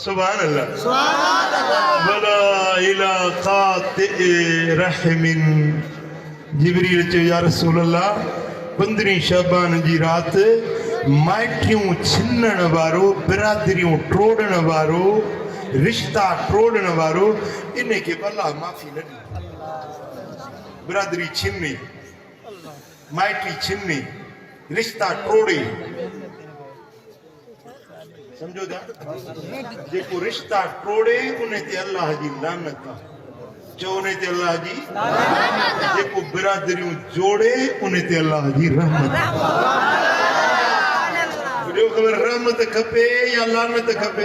सुभान अल्लाह वला इला क़ाति रहमिन जिब्रील चयो या रसूल अल्लाह 15 शबान जी रात माइटियूं छिनण वारो बिरादरियूं टोड़ण वारो रिश्ता टोड़न वारो इन्हें के अल्लाह माफ़ी न दी। बिरादरी छिन्नी, माइटी छिन्नी, रिश्ता टोड़े, समझो था? जेको रिश्ता टोड़े उन्हें ते अल्लाह जी लानत आहे। जो उन्हें ते अल्लाह जी जेको बिरादरियों जोड़े उन्हें ते अल्लाह जी रहमत आहे। जो खबर रहमत खपे या लानत खपे?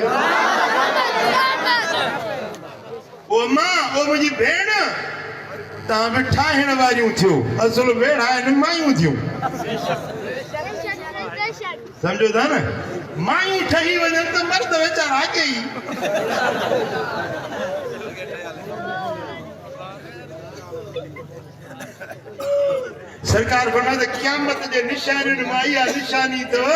ओ मां ओ मुंहिंजी भेण तव्हां बि ठाहिण वारियूं थियो, असल भेण आहिनि मायूं थियूं। समझो था न? मायूं ठही वञनि त मर्द वीचारा अॻे ई। सरकार फरमाए क़यामत जे निशानियुनि मां इहा निशानी अथव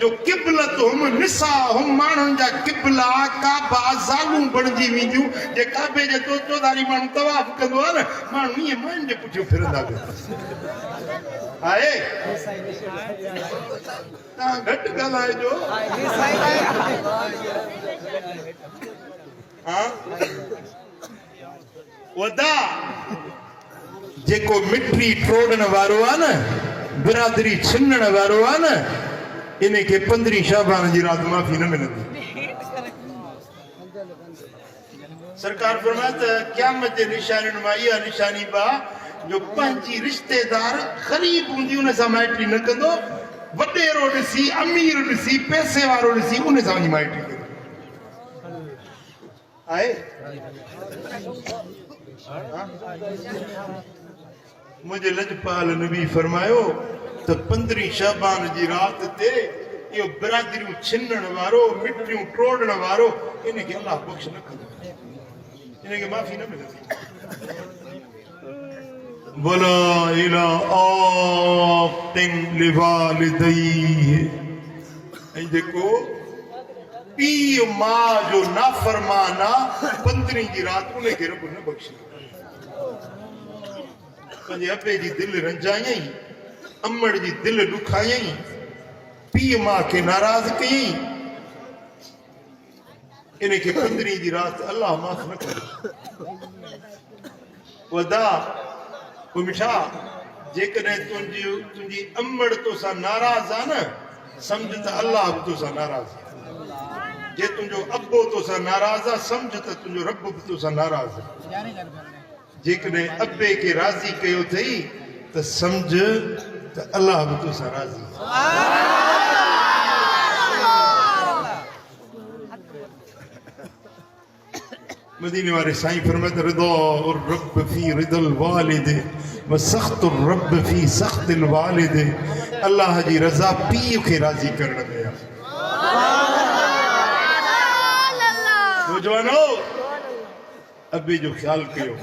जो क़िबलत हुम निसा हुम माण्हुनि जा क़िबला काबा ज़ालूं बणिजी वेंदियूं। जे काबे जे चोधारी माण्हू तवाफ़ कंदो आहे न, माण्हू ईअं मायुनि जे पुठियां फिरंदा आहे। तव्हां घटि ॻाल्हाइजो। हा वदा जेको मिठी टोड़न वारो आहे न, बिरादरी छिनण वारो आहे न, इन्हें के 15 शाबान जी रात माफ़ी न मिलंदी। सरकार फरमाए त क़यामत जे निशानियुनि मां इहा निशानी बा जो पंहिंजी रिश्तेदार ग़रीब हूंदी उन सां माइटी न कंदो, वॾेरो ॾिसी अमीर ॾिसी पैसे वारो ॾिसी उन सां वञी माइटी कंदो आहे। मुझे लजपाल नबी फरमायो त 15 शाबान जी रात ते इहो बिरादरियूं छिनण वारो मिठियूं टोड़न वारो इनखे अल्लाह बख़्श न कंदो, इनखे माफ़ी न मिलंदी। वला इलाहा तिन लिवालिदैहि, ऐं जेको पीउ मां जो नाफरमान आहे 15 जी रात उनखे रब न बख़्शे। पंहिंजे अबे जी दिलि रंजायई, अमड़ जी दिलि ॾुखायई, पीउ मां खे नाराज़ कयई, इनखे 15 जी रात अल्लाह माफ़ न करे। वदा ओ मिठा जेकॾहिं तुंहिंजी अमड़ तोसां नाराज़ आहे न, सम्झ त अल्लाह बि तोसां नाराज़ आहे। जे तुंहिंजो अबो तोसां नाराज़ आहे, सम्झ त तुंहिंजो रब बि तोसां नाराज़ आहे। जेकॾहिं अबे खे राज़ी कयो अथई त सम्झ त अल्लाह बि तोसां राज़ी आहे। मदीने वारे साईं फरमाते रिदा और रब फी रिदल वालिद व सख्त रब फी सख्तिल वालिद। अल्लाह जी रज़ा पीउ खे राज़ी करण में आहे। नौजवानो अबे जो ख्याल कयो,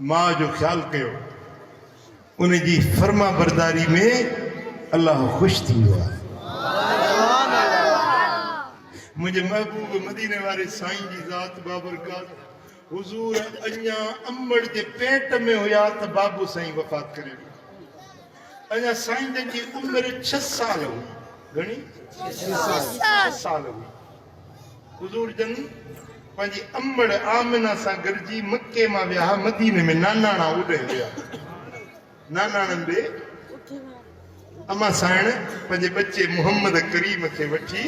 मां जो ख्याल कयो, उन जी फर्मा बरदारी में अल्लाह ख़ुशि थींदो आहे। मुझे महबूब मदीने वारे साईं जी ज़ात बाबरकात हुजूर अञा अमड़ जे पेट में हुया त बाबू साईं वफ़ात करे वियो। अञा साईं जन जी उम्र 6 साल हुई। घणी? 6 साल हुई। हुजूर जन पंहिंजी अमड़ आमिना सां गॾिजी मके मां विया, मदीने में नानाणा उॾे विया। नानाणनि ॾे अमा साइण पंहिंजे बच्चे मोहम्मद करीम खे वठी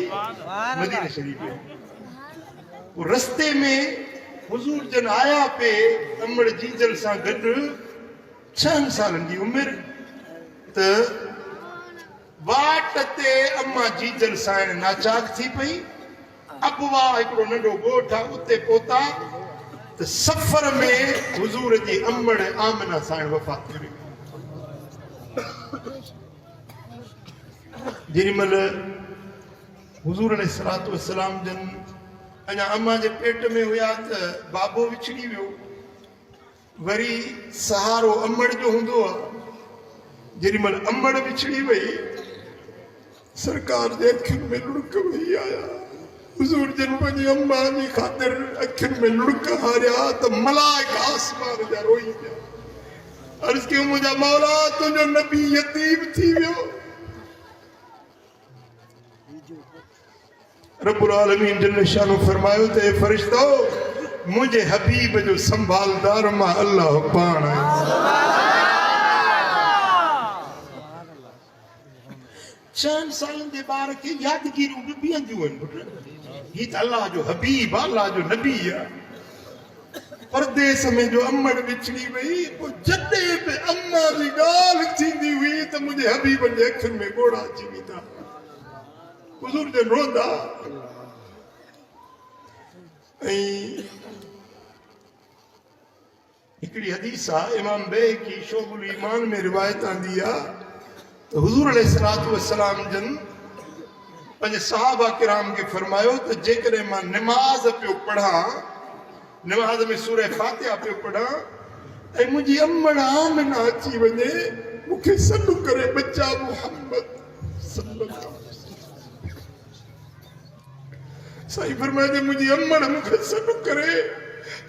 मदीने शरीफ़ विया। रस्ते में हुजूर जन आया पे अमड़ जीजल सां गॾु 6 सालनि जी उमिरि त वाट ते अम्मा जीजल साइण नाचाक थी पई। अबवा हिकिड़ो नंढो ॻोठ आहे, उते पहुता त सफ़र में हुजूर जी अमड़ आमिना साइण वफ़ात करे। जेॾीमहिल हुजूर अलैहिस्सलातु वस्सलाम जन अञा अम्मा जे पेट में हुया त बाबो विछड़ी वियो। वरी सहारो अमड़ जो हूंदो आहे। जेॾीमहिल अमड़ विछड़ी वई, सरकार जे अखियुनि में लुड़क वेही आया। हुजूर जन पंहिंजी अम्मा जी ख़ातिर अखियुनि में लुड़क हारिया त मलाइक आसमान जा रोई पिया। अर्ज़ कयो मुंहिंजा मौला तुंहिंजो नबी यतीम थी वियो। रब्बुल आलमीन जल्ल शानो फरमायो ते फरिश्तो मुझे हबीब जो संभालदार मां अल्लाह पाण चंद सालन दे बार के यादगिरी भी बियंदियूं आहिनि पुट ही त अल्लाह जो हबीब अल्लाह जो नबी है परदेस में जो अमड़ विछड़ी वही पोइ जॾहिं बि अम्मा जी ॻाल्हि थींदी हुई त मुंहिंजे हबीब जे अखियुनि में ॻोढ़ा अची वेंदा हुज़ूर जन रोंदा ऐं हिकिड़ी हदीस आहे इमाम बैहक़ी शोबुल ईमान में रिवायत आंदी आहे त हुज़ूर अलैहिस्सलातु वस्सलाम जन पंहिंजे सहाबा किराम खे फरमायो त जेकॾहिं मां निमाज़ पियो पढ़ां नमाज में सूरह फातिहा पे पढ़ा ऐं मुंहिंजी अम्मड़ आमिना अची वञे मूंखे सॾु करे बच्चा मुहम्मद सल्लल्लाहु अलैहि वसल्लम साईं फरमाए मुंहिंजी अम्मड़ मूंखे सॾु करे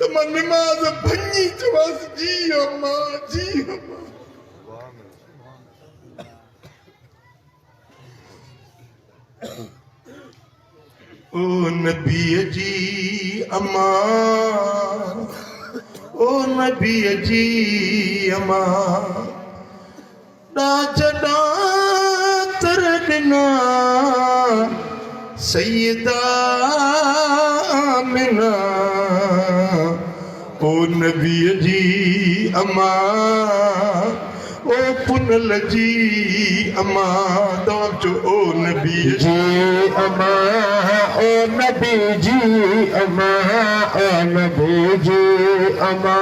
त मां निमाज़ भञी चवांसि जी अम्मा जी अम्मा ओ नबी जी अम्मा ओ नबी जी अम्मा डाजडा तर दिना सैयदा आमिना ओ नबी जी अम्मा ओ पुनल जी अम्मा दवा जो ओ नबी जी अम्मा ओ नबी जी अम्मा ओ नबी जी अम्मा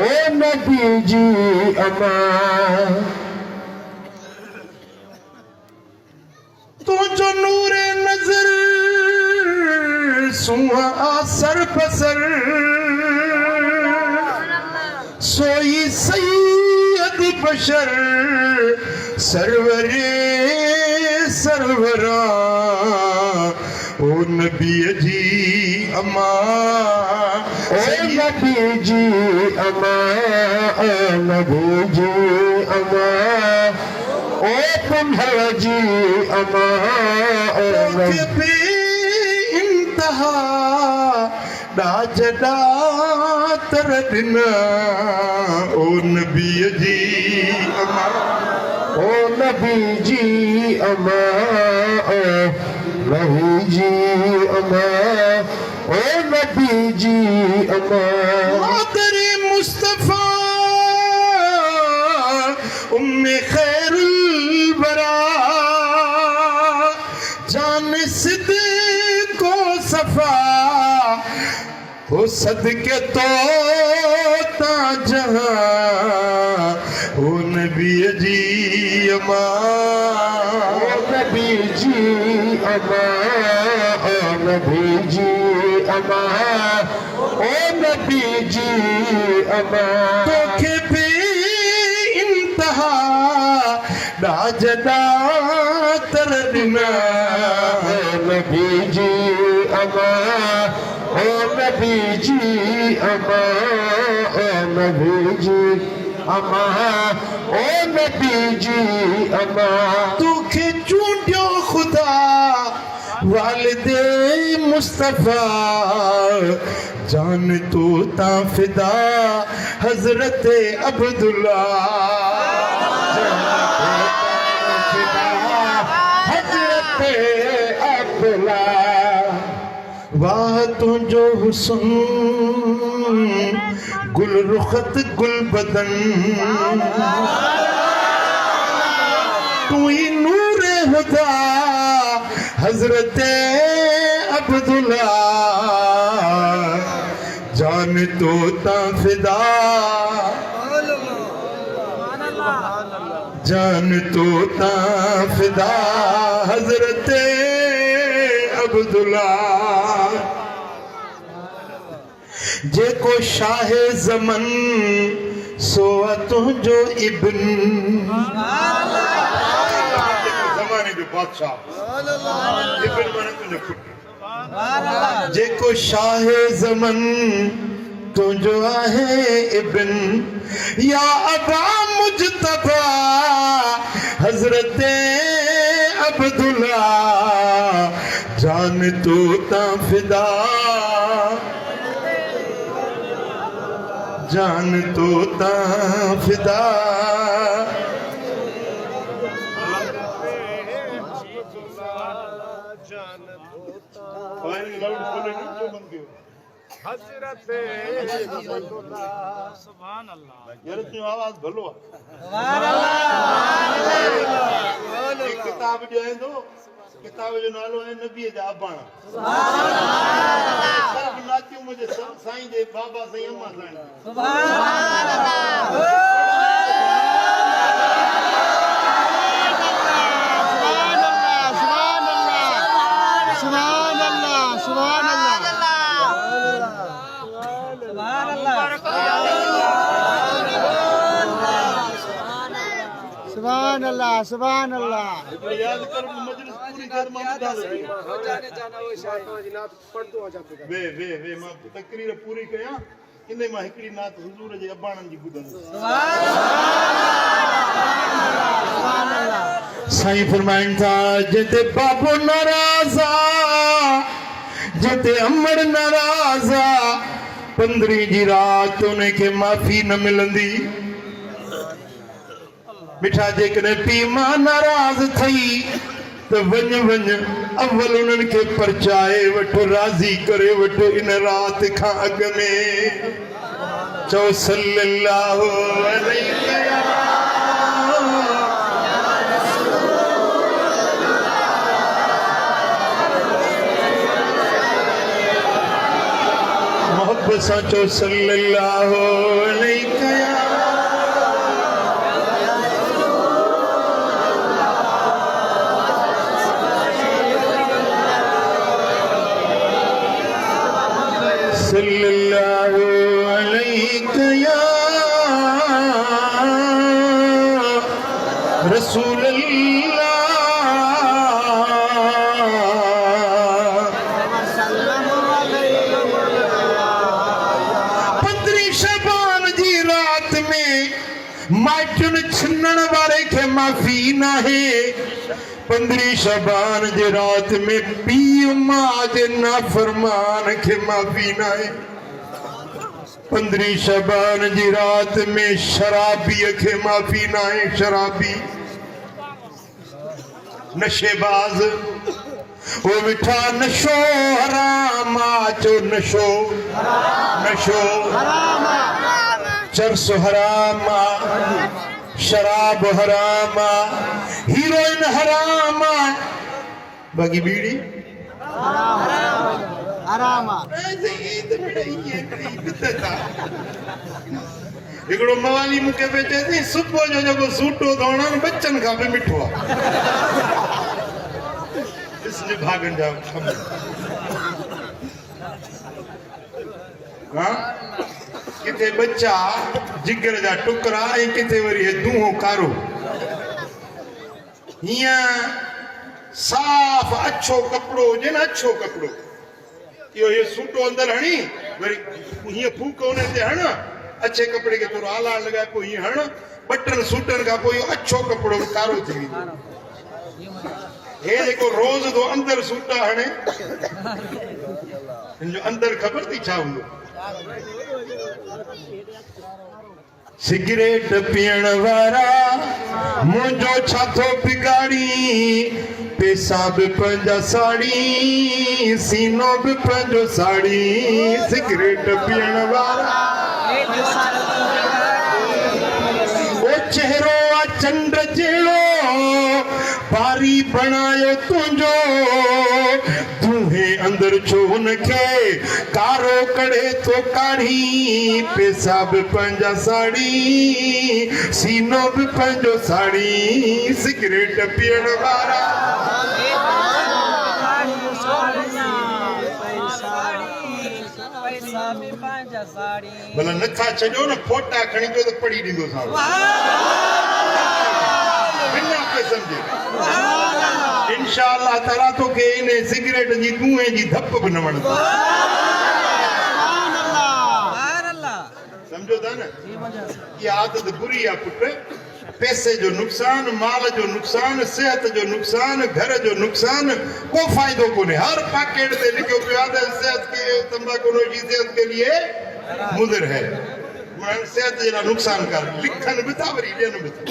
ओ नबी जी अम्मा तो जो नूरे नजर सुहा असर पसर सोई सैयद बशर सरवरे सरवरा ओ नबी जी अम्मा ओ नबी जी अम्मा ओ नबी जी अम्मा ओ पुन्हल जी अम्मा ओ नबी इंतहा डाजडा तर दिना ओ नबी जी अम्मा ओ नबी जी अम्मा ओ नबी जी अम्मा ओ नबी जी अम्मा मादरे मुस्तफा उम्मे खैरुल बरा जान सिद्दीक़ सफा हो सदके तो ता जहां ओ नबी जी अम्मा ओ नबी जी अम्मा ओ नबी जी अम्मा ओ नबी जी अम्मा तोखे पे इंतहा डाजडा तर दिना ओ नबी जी अम्मा ओ नबी जी अम्मा ओ नबी जी अम्मा ओ नबी जी अम्मा तोखे चूंडियो खुदा वालिदे मुस्तफा जान तो ता फिदा हजरत अब्दुल्ला हजरत अब्दुल्ला वाह तुझो हुस्न गुल रुखत गुल बदन तू ही नूरे हुदा हजरत अब्दुल्ला जान तो ता फिदा जान तो ता फिदा हजरत अब्दुल्ला जेको शाह ज़मन सो तुझो इब्न ज़माने जो बादशाह इब्न माने तुझो पुट जेको शाह ज़मन तुझो आहे इब्न या अबा मुजतबा हजरत अब्दुल्ला जान तो ता फिदा, जान तो ता फिदा। सुभान अल्लाह। यार तू आवाज भलो आहे। सुभान अल्लाह। एक किताब जो है तो किताब जो नालो है नबी जा अबाणा। सुभान अल्लाह। सब नातियूं मुझे साईं जे बाबा साईं अम्मा साईं। सुभान अल्लाह। सुभान अल्लाह, सुभान अल्लाह। याद कर मजलिस पूरी कर मां बुधा दे। जाने जाना वो शायद नात पढ़ दो जा पे। वे मां तकरीर पूरी कया इने मां हिकड़ी नात हुजूर जे अबाणन जी बुधन। सुभान अल्लाह। साईं फरमाइन था जते बाबो नाराज़ा, जते अमर नाराज़ा, 15 जी रात उन्हें के माफी न मिलंदी। मिठा जेकॾहिं पीउ मां नाराज़ थई त वञ अव्वल उन्हनि खे परचाए वठो, राज़ी करे वठो। इन रात खां अॻ में चओ सल्लल्लाहु अलैहि मोहब्बत सां चओ सल्लल्लाहु अलैहि सल्लल्लाहु अलैहि या रसूल अल्लाह। माइटन छिनण वारे के माफी ना है। 15 शबान जे रात में पीउ मां जे नाफरमान के माफी ना है। 15 शबान जी रात में शराबी के माफी ना है। शराबी नशेबाज वो मिठा नशो हराम चो नशो नशो चरस हराम, शराब हराम, हीरोइन हराम, बाकी बीड़ी हराम। हिकिड़ो मवाली मूंखे पे चए थी सुबुह जो जेको सूटो धोणा बच्चन खां बि मिठो आहे। इसलिए भागन जा हाँ किथे बच्चा जिगर जा टुकड़ा ऐं किथे वरी दूहो कारो। हीअं साफ़ अच्छो कपिड़ो हुजे न, अच्छो कपिड़ो इहो ये सूटो अंदर हणी वरी हीअं फूक उन ते हण, अच्छे कपिड़े खे थोरो आला लॻाए पोइ हीअं हण, बटन सूटनि खां पोइ इहो अच्छो कपिड़ो कारो थी वेंदो। हे जेको रोज़ थो अंदर सूटा हणे हिन जो अंदर ख़बर थी छा हूंदो। सिगरेट पीअण वारा मुंहिंजो छा थो बिगाड़ी, पैसा बि पंहिंजा साड़ी, सीनो बि पंहिंजो साड़ी। सिगरेट पीअण वारा ओ चेहरो आहे चंड जहिड़ो, बारी बणायो तुंहिंजो, तूहे अंदर छो हुनखे कारो करे तो काढ़ी। पैसा बि पंहिंजा साड़ी, सीनो बि पंहिंजो साड़ी। सिगरेट पीअण वारा भला नथा छॾियो न, फोटा खणी अचो त पढ़ी ॾींदो सां बिना पैसनि जे। इंशाअल्लाह ताला तोखे इन सिगरेट जी धुएं जी धप बि न वणंदी। समझो था न, ये आदत बुरी आहे पुट। पैसे जो नुकसान, माल जो नुकसान, सेहत जो नुकसान, घर जो नुकसान, को फायदो कोने। हर पैकेट से लिखो पिया सेहत के तंबाकू नोशी सेहत के लिए मुदर है, सेहत जरा नुकसान कर लिखन बिता वरी देन बिता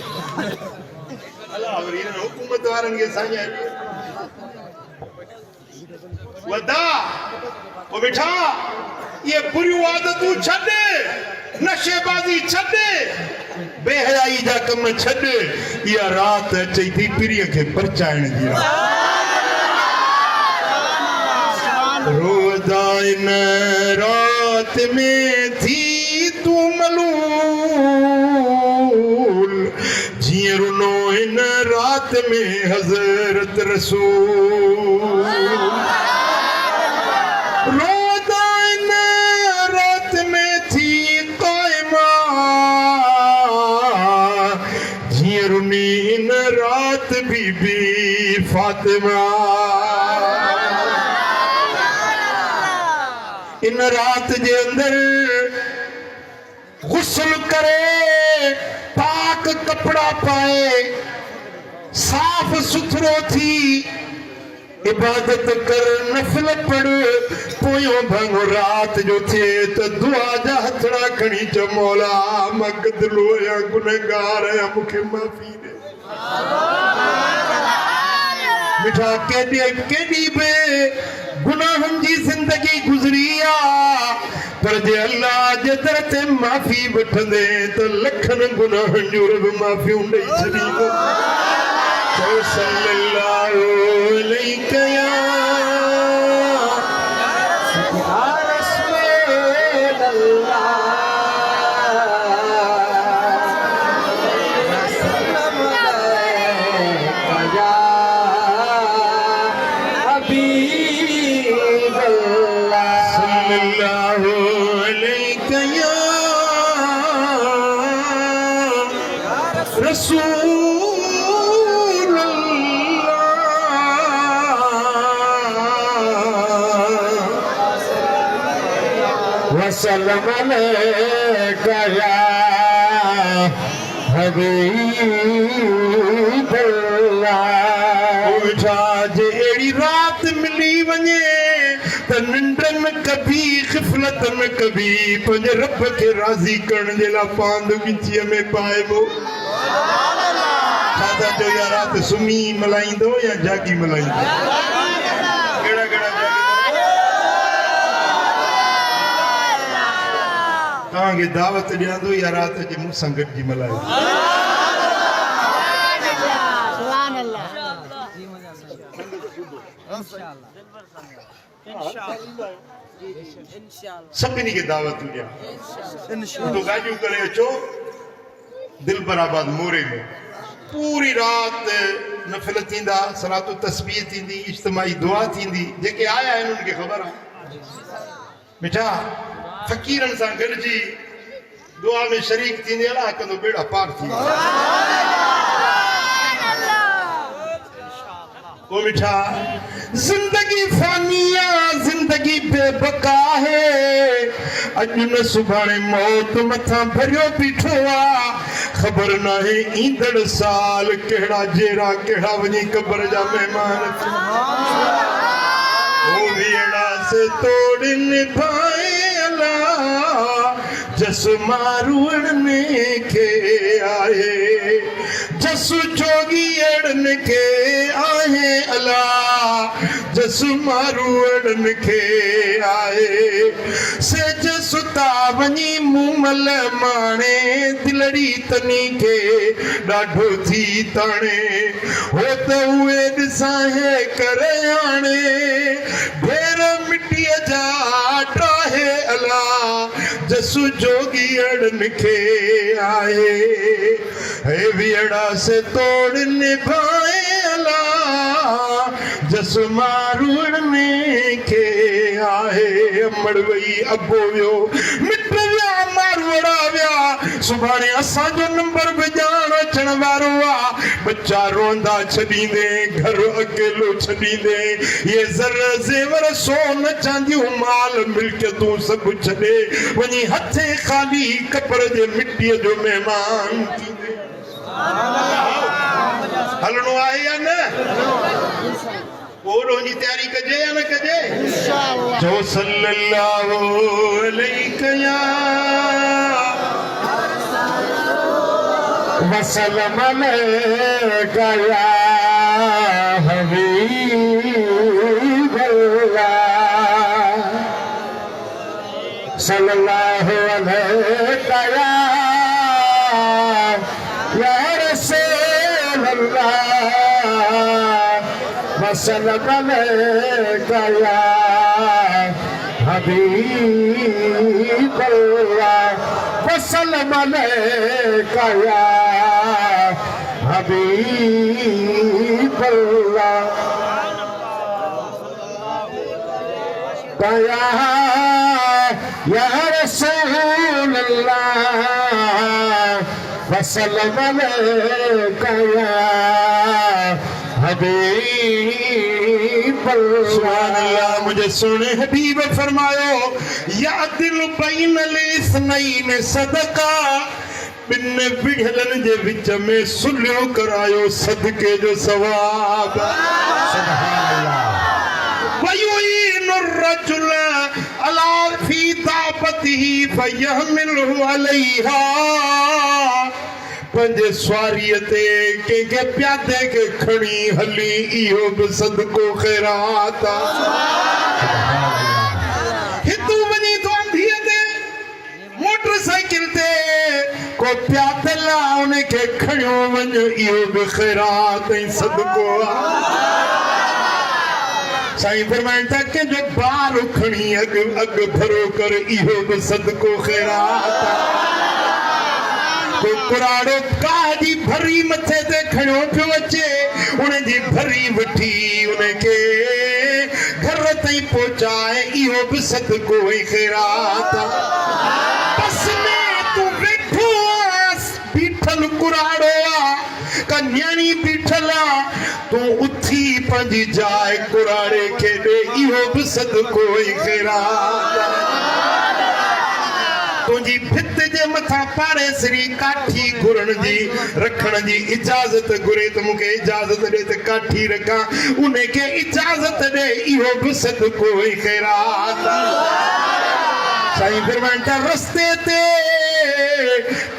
अल्लाह वरी हुकूमत वारन के साया वदा ओ बेटा ये बुरी आदतू छड़े, नशेबाजी छड़े, बेहयाई जा कम छड़े, या रात अचे थी पिरीअ खे परचाइण जी रोज़ा इन रात में थी तू मलूल, जीअं रुनो इन रात में हज़रत रसूल। रोज़ा इन रात में थी क़ाइमा, जीअं रुनी इन रात बीबी फातिमा। इन रात जे अंदर गुस्ल करे, पाक कपड़ा पाए, साफ सुथरो थी इबादत कर, नफिल पढ़, पोयों भंग रात जो थे तो दुआ जा हथड़ा खणी च मौला मां गदलो या गुनहगार या मुखे माफी दे। मिठा केडी बे गुनाहन जी जिंदगी गुजरी आ, पर जे अल्लाह जे दर ते माफी वठंदे तो लखन गुनाहन जो रब माफी ॾेई छॾींदो। सल्लल्लाहु अलैहि या रसूल वसल्लम अलैका या हबीबल्लाह। जे अहिड़ी रात मिली वञे त निंडन कभी ग़िफ़लतन कभी पंहिंजे रब खे राज़ी करण जे लाइ पांद विचीअ में पाइबो। छा जो या रात सुम्ही मल्हाईंदो या जागी मल्हाईंदो? कहिड़ा कहिड़ा तव्हांखे दावत ॾियां या रात जे मूं सां गॾिजी मल्हायो? सभिनी खे दावत ॾियां। तो गाॾियूं करे अचो दिलबराबाद मोरे में, पूरी रात नफ़िल थींदा, सलातो तस्बीह थींदी, इज्तिमाई दुआ थींदी। जेके आया आहिनि उन्हनि खे ख़बर आहे। मिठा फ़क़ीरनि सां गॾिजी दुआ में शरीक थींदे अलाह कंदो बेड़ा पार थी। ओ मिठा जिंदगी फानिया, जिंदगी बेबका है, अॼु न सुभाणे मौत मथां भरियो बीठो आहे। ख़बर नाहे ईंदड़ साल कहिड़ा जेरा कहिड़ा वञी क़बर जा महिमान हो अहिड़ा से तोड़ निभाए अल्लाह, जस मारूअड़ने के आए, जसु जोगी अड़न के आए अल्लाह, जसु मारूअड़न के आए। से जसु तावनी मुमल माणे दिलड़ी तनी के ॾाढो थी ताणे, हो त उहे ॾिसां करे आणे ढेर मिटीअ जा टाहे अल्लाह, जसु जोगी अड़न के आए। हे वियड़ा से तोड़ निभाए अल्लाह, जसु मारूअड़ने के आए। अमड़ वई अबो वियो, मिट विया, मारूअड़ा विया, सुभाणे असांजो नंबर बि ॼाण अचण वारो आहे। बच्चा रोंदा छॾींदे, घर अकेलो छॾींदे, ये ज़र ज़ेवर सोन चांदियूं माल मिल्कियतूं सभु छॾे वञी हथे ख़ाली कब्र जे मिटीअ जो महिमान थींदे। हलणो आहे या न ओरो जी तैयारी कजे या न कजे जो सल्लल्लाहु अलैहि या वसल्लम अलैका या हबीब अल्लाह सल्लल्लाहु अलैका या रसूल अल्लाह वसल्लम अलैका या हबीब अल्लाह वसल्लम अलैका या हबीब अल्लाह या रसूल अल्लाह वसल्लम अलैका या हबीब अल्लाह मुझे सुने हबीब फरमायो या दिल बैन लिस्नैन सदका बिन बिघलन जे विच में सुलियो करायो सदके जो सवाब सुभान अल्लाह वयुईनु रजुल अला फी दाबतिही फयहमिलहु अलैहा पंजे स्वारीअ ते कंहिंखे प्यादे खे खणी हली इहो बि सदको ख़ैरात हितू वञी तो अंधीअ ते मोटरसाइकिल ते को प्यादल उनखे खणियो वञ इहो बि ख़ैरात ऐं सदको साईं फरमाइनि था कंहिंजो ॿार खणी अॻु भरो कर इहो बि सदको ख़ैरात को कुराड़ो काह जी भरी मथे ते खणियो पियो अचे उनजी भरी वठी उनखे घर ताईं पहुचाए इहो बि सदको ऐं ख़ैरात बस में तूं वेठो बीठल कुराड़ो आहे कन्याणी बीठल आहे तूं उथी पंहिंजी जाइ कुराड़े खे ॾे इहो बि सदको ऐं ख़ैरात तुझी भित जे मथां पाड़ेसरी काठी घुरण जी रखण जी इजाज़त घुरे त मूंखे इजाज़त ॾे त काठी रखां उनखे इजाज़त ॾे इहो बि सदको ऐं ख़ैरात साईं फरमाइनि था रस्ते ते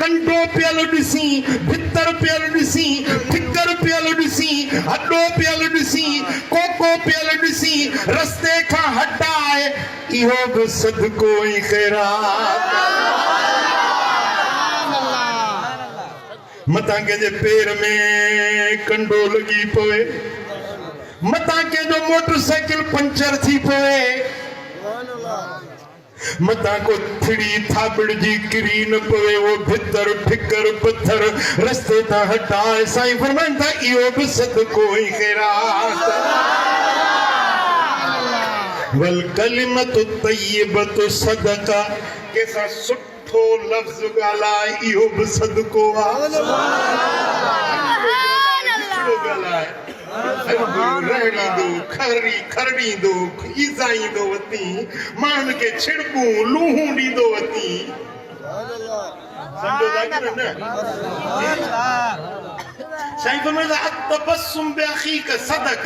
कंडो पियल ॾिसी भितर पियल ॾिसी ठिकर पियल ॾिसी हॾो पियल ॾिसी कोको पियल ॾिसी रस्ते खां हटाए इहो बि सदको ऐं ख़ैरात मतां कंहिंजे पेर में कंडो लॻी पवे मतां कंहिंजो मोटरसाइकिल पंचर थी पवे मतां को थिड़ी थाबड़ जी किरी न पवे वो भितर ठिकर पत्थर रस्ते तां हटाए साईं फरमाइनि था इहो बि सदको ऐं ख़ैरात वल कलिमतु तय्यबतु सदका केसां सुठो लफ़्ज़ ॻाल्हाए इहो बि सदको आहे रहणींदो खरड़ींदो ईज़ाईंदो वती माण्हुनि खे छिड़कूं लूहूं ॾींदो वती सम्झो था कि न साईं फरमाईंदा अतबस्सुम बिअखीक सदक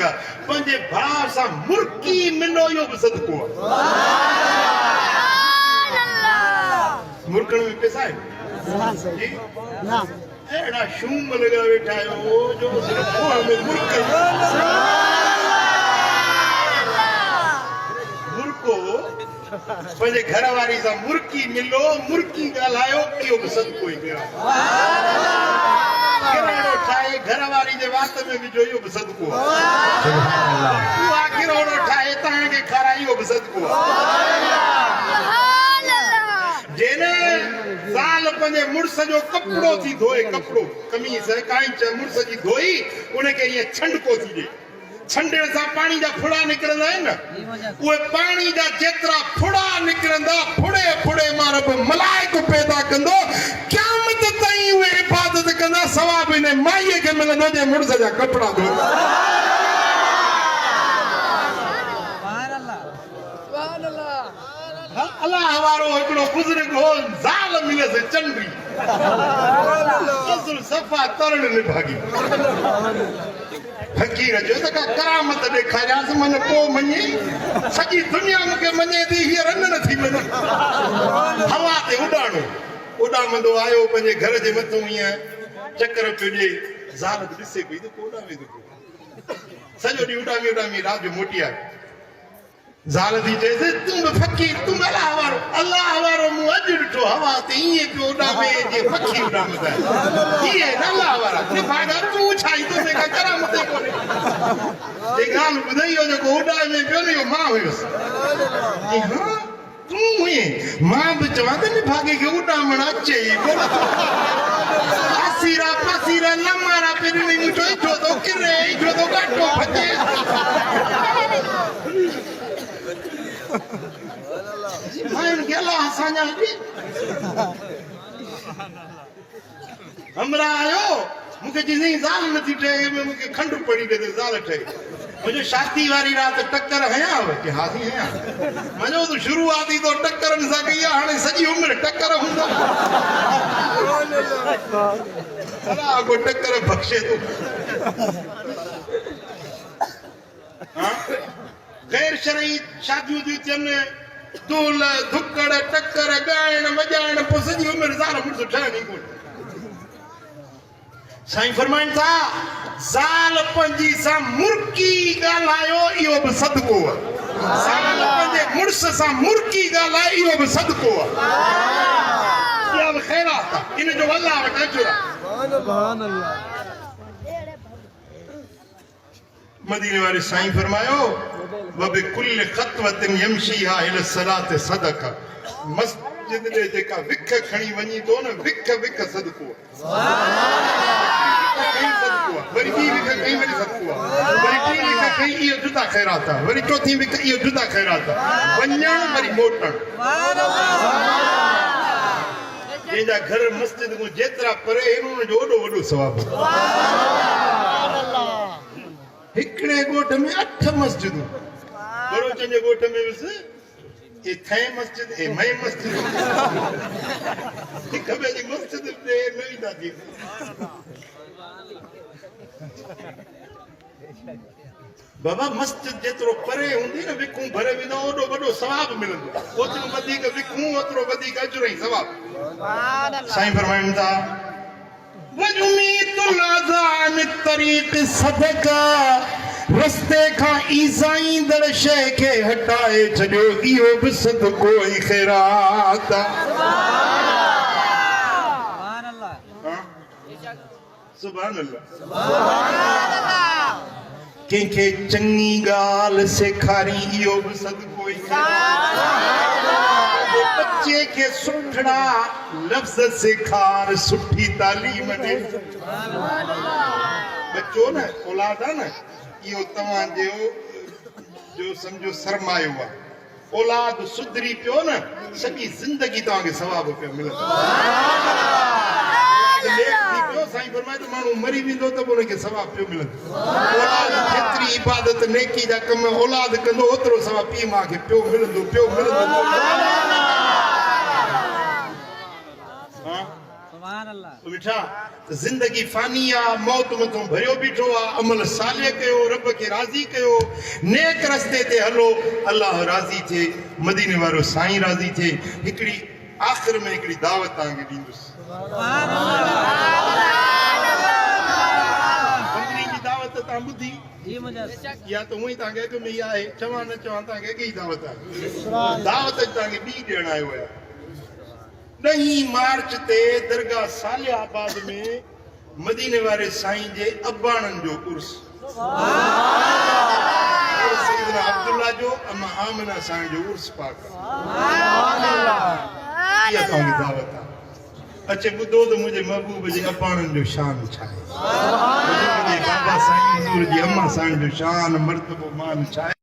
पंहिंजे भाउ सां मुर्की मिलो इहो बि सदको आहे मुर्कण में पैसा आहिनि अहिड़ा शूम लॻा वेठा आहियो जो सिर्फ़ में मुर्को पंहिंजे घर वारी सां मुर्की मिलो मुर्की ॻाल्हायो इहो बि सदको ई किराणो ठाहे घर वारी जे वात में विझो इहो बि सदको आहे उहा किराणो ठाहे तव्हांखे खाराई इहो बि सदको आहे जेने ज़ाल पंहिंजे मुड़ुस जो कपिड़ो थी धोए कपिड़ो कमीज़ कांच मुड़ुस जी धोई उनखे ईअं छंडको थी ॾे छंडण सां पाणी जा फुड़ा निकिरंदा आहिनि न उहे पाणी जा जेतिरा फुड़ा निकिरंदा फुड़े फुड़े मां रब मलाइक पैदा कंदो क़यामत ताईं उहे इबादत कंदा सवाब इन माईअ खे मिलंदो जे मुड़ुस जा कपिड़ा धोता अल्लाह वारो हिकिड़ो बुज़ुर्ग हो ज़ाल मिलसि चंडी असुल सफ़ा तरण ने भागी फकीर जो त का करामत ॾेखारियांसि मन पोइ मञे सॼी दुनिया मूंखे मञे थी हीअ रन न थी वञे हवा ते उॾामंदो आयो पंहिंजे घर जे मथां ईअं चकर पियो ॾिए ज़ाल ॾिसे पई त पोइ उॾामे थो सॼो ॾींहुं उॾामी राति जो मोटी आयो ज़ाल थी चएसि तूं बि फकीर तूं बि अलाह वारो मूं अॼु ॾिठो हवा ते ईअं पियो उॾामे जीअं पखी उॾामंदा आहिनि ईअं न अलाह वारा तूं छा तुंहिंजे का करामत कोन्हे जे ॻाल्हि ॿुधाई हो जेको उॾामे पियो न इहो मां हुयुसि हा तूं हुई मां बि चवां त न भागे खे उॾामण अचे पासीरा लमारा पहिरीं ॾिठो इठो थो किरे इठो थो काटो भॼे हमरा आयो मूंखे चई ज़ाल नथी ठहे मूंखे खंड पड़ी ॾे ज़ाल ठहे मुंहिंजो शादी वारी राति टकर हयां कि हासी हयां मुंहिंजो त शुरूआत ई तो टकरनि सां कई आहे हाणे सॼी उमिरि टकर हूंदा अगो टकर बख़्शे थो गैर शरई शादियूं थियूं थियनि धूल धुकड़ टकर ॻाइण वॼाइण पोइ सॼी उमिरि ज़ाल मुड़ुस ठहनि ई कोन साईं फरमाइनि था ज़ाल पंहिंजी सां मुर्की ॻाल्हायो इहो बि सदको आहे ज़ाल पंहिंजे मुड़ुस सां मुर्की ॻाल्हाए इहो बि सदको आहे इहा बि ख़ैरात आहे इन जो अलाह वटि अजुर आहे मदीने वारे साईं फरमायो वबिकुल ख़तवतिन यमशीहा इला सलात सदका मस्जिद ॾे जेका विख खणी वञी थो न विख सदको वरी ॿी विख कई वरी सदको वरी टी विख कई इहो जुदा ख़ैरात आहे वरी चौथी विख इहो जुदा ख़ैरात आहे वञण वरी मोटण जंहिंजा घर मस्जिद खां जेतिरा परे आहिनि उन जो ओॾो वॾो सवाबु हिकिड़े ॻोठ में 8 मस्जिदूं बरोचन जे ॻोठ में विस ए थे मस्जिद ए मई मस्जिद हिक ॿिए जी मस्जिद ते न ईंदा थी बाबा मस्जिद जेतिरो परे हूंदी न विखूं भरे वेंदा ओॾो वॾो सवाबु मिलंदो ओतिरो वधीक विखूं ओतिरो वधीक अजुर ऐं सवाबु साईं फरमाइनि था रस्ते खां ईज़ाईंदड़ शइ खे हटाए छॾियो इहो बि सदको ऐं ख़ैरात सुभान अल्लाह कंहिंखे चङी ॻाल्हि सेखारी इहो बि सदको ऐं बच्चे खे सुठड़ा लफ़्ज़ सेखार सुठी तालीम ॾे बच्चो न औलाद आहे न इहो तव्हांजो जो सम्झो सरमायो आहे औलाद सुधरी पियो न सॼी ज़िंदगी तव्हांखे सवाबु पियो मिलंदो साईं फरमाए त माण्हू मरी वेंदो त बि हुनखे सवाबु पियो मिलंदो औलाद जेतिरी इबादत नेकी जा कम औलाद कंदो ओतिरो सवाबु पीउ माउ खे पियो मिलंदो ॾिठा ज़िंदगी फानी आहे मौत मथां भरियो बीठो आहे अमल साले कयो रब खे राज़ी कयो नेक रस्ते ते हलो अलाह राज़ी थिए मदीने वारो साईं राज़ी थिए हिकिड़ी आख़िर में हिकिड़ी दावत तव्हांखे ॾींदुसि दावत तव्हां ॿुधी या त उहो ई तव्हांखे अॻ में ई आहे चवां न चवां तव्हांखे अॻ ई दावत आहे दावत तव्हांखे ॿी ॾियण आयो आहे 9 मार्च ते दरगाह सालियाबाद में मदीने वारे साईं जे अबाणनि जो उर्स सैयदना अब्दुल्ला जो अम्मा आमिना साईं जो उर्स पाक इहा तव्हांजी दावत आहे अचे ॿुधो त मुंहिंजे महबूब जे अबाणनि जो शान छा आहे बाबा साईं हज़ूर जी अम्मा साईं जो शान मर्तबो मान छा आहे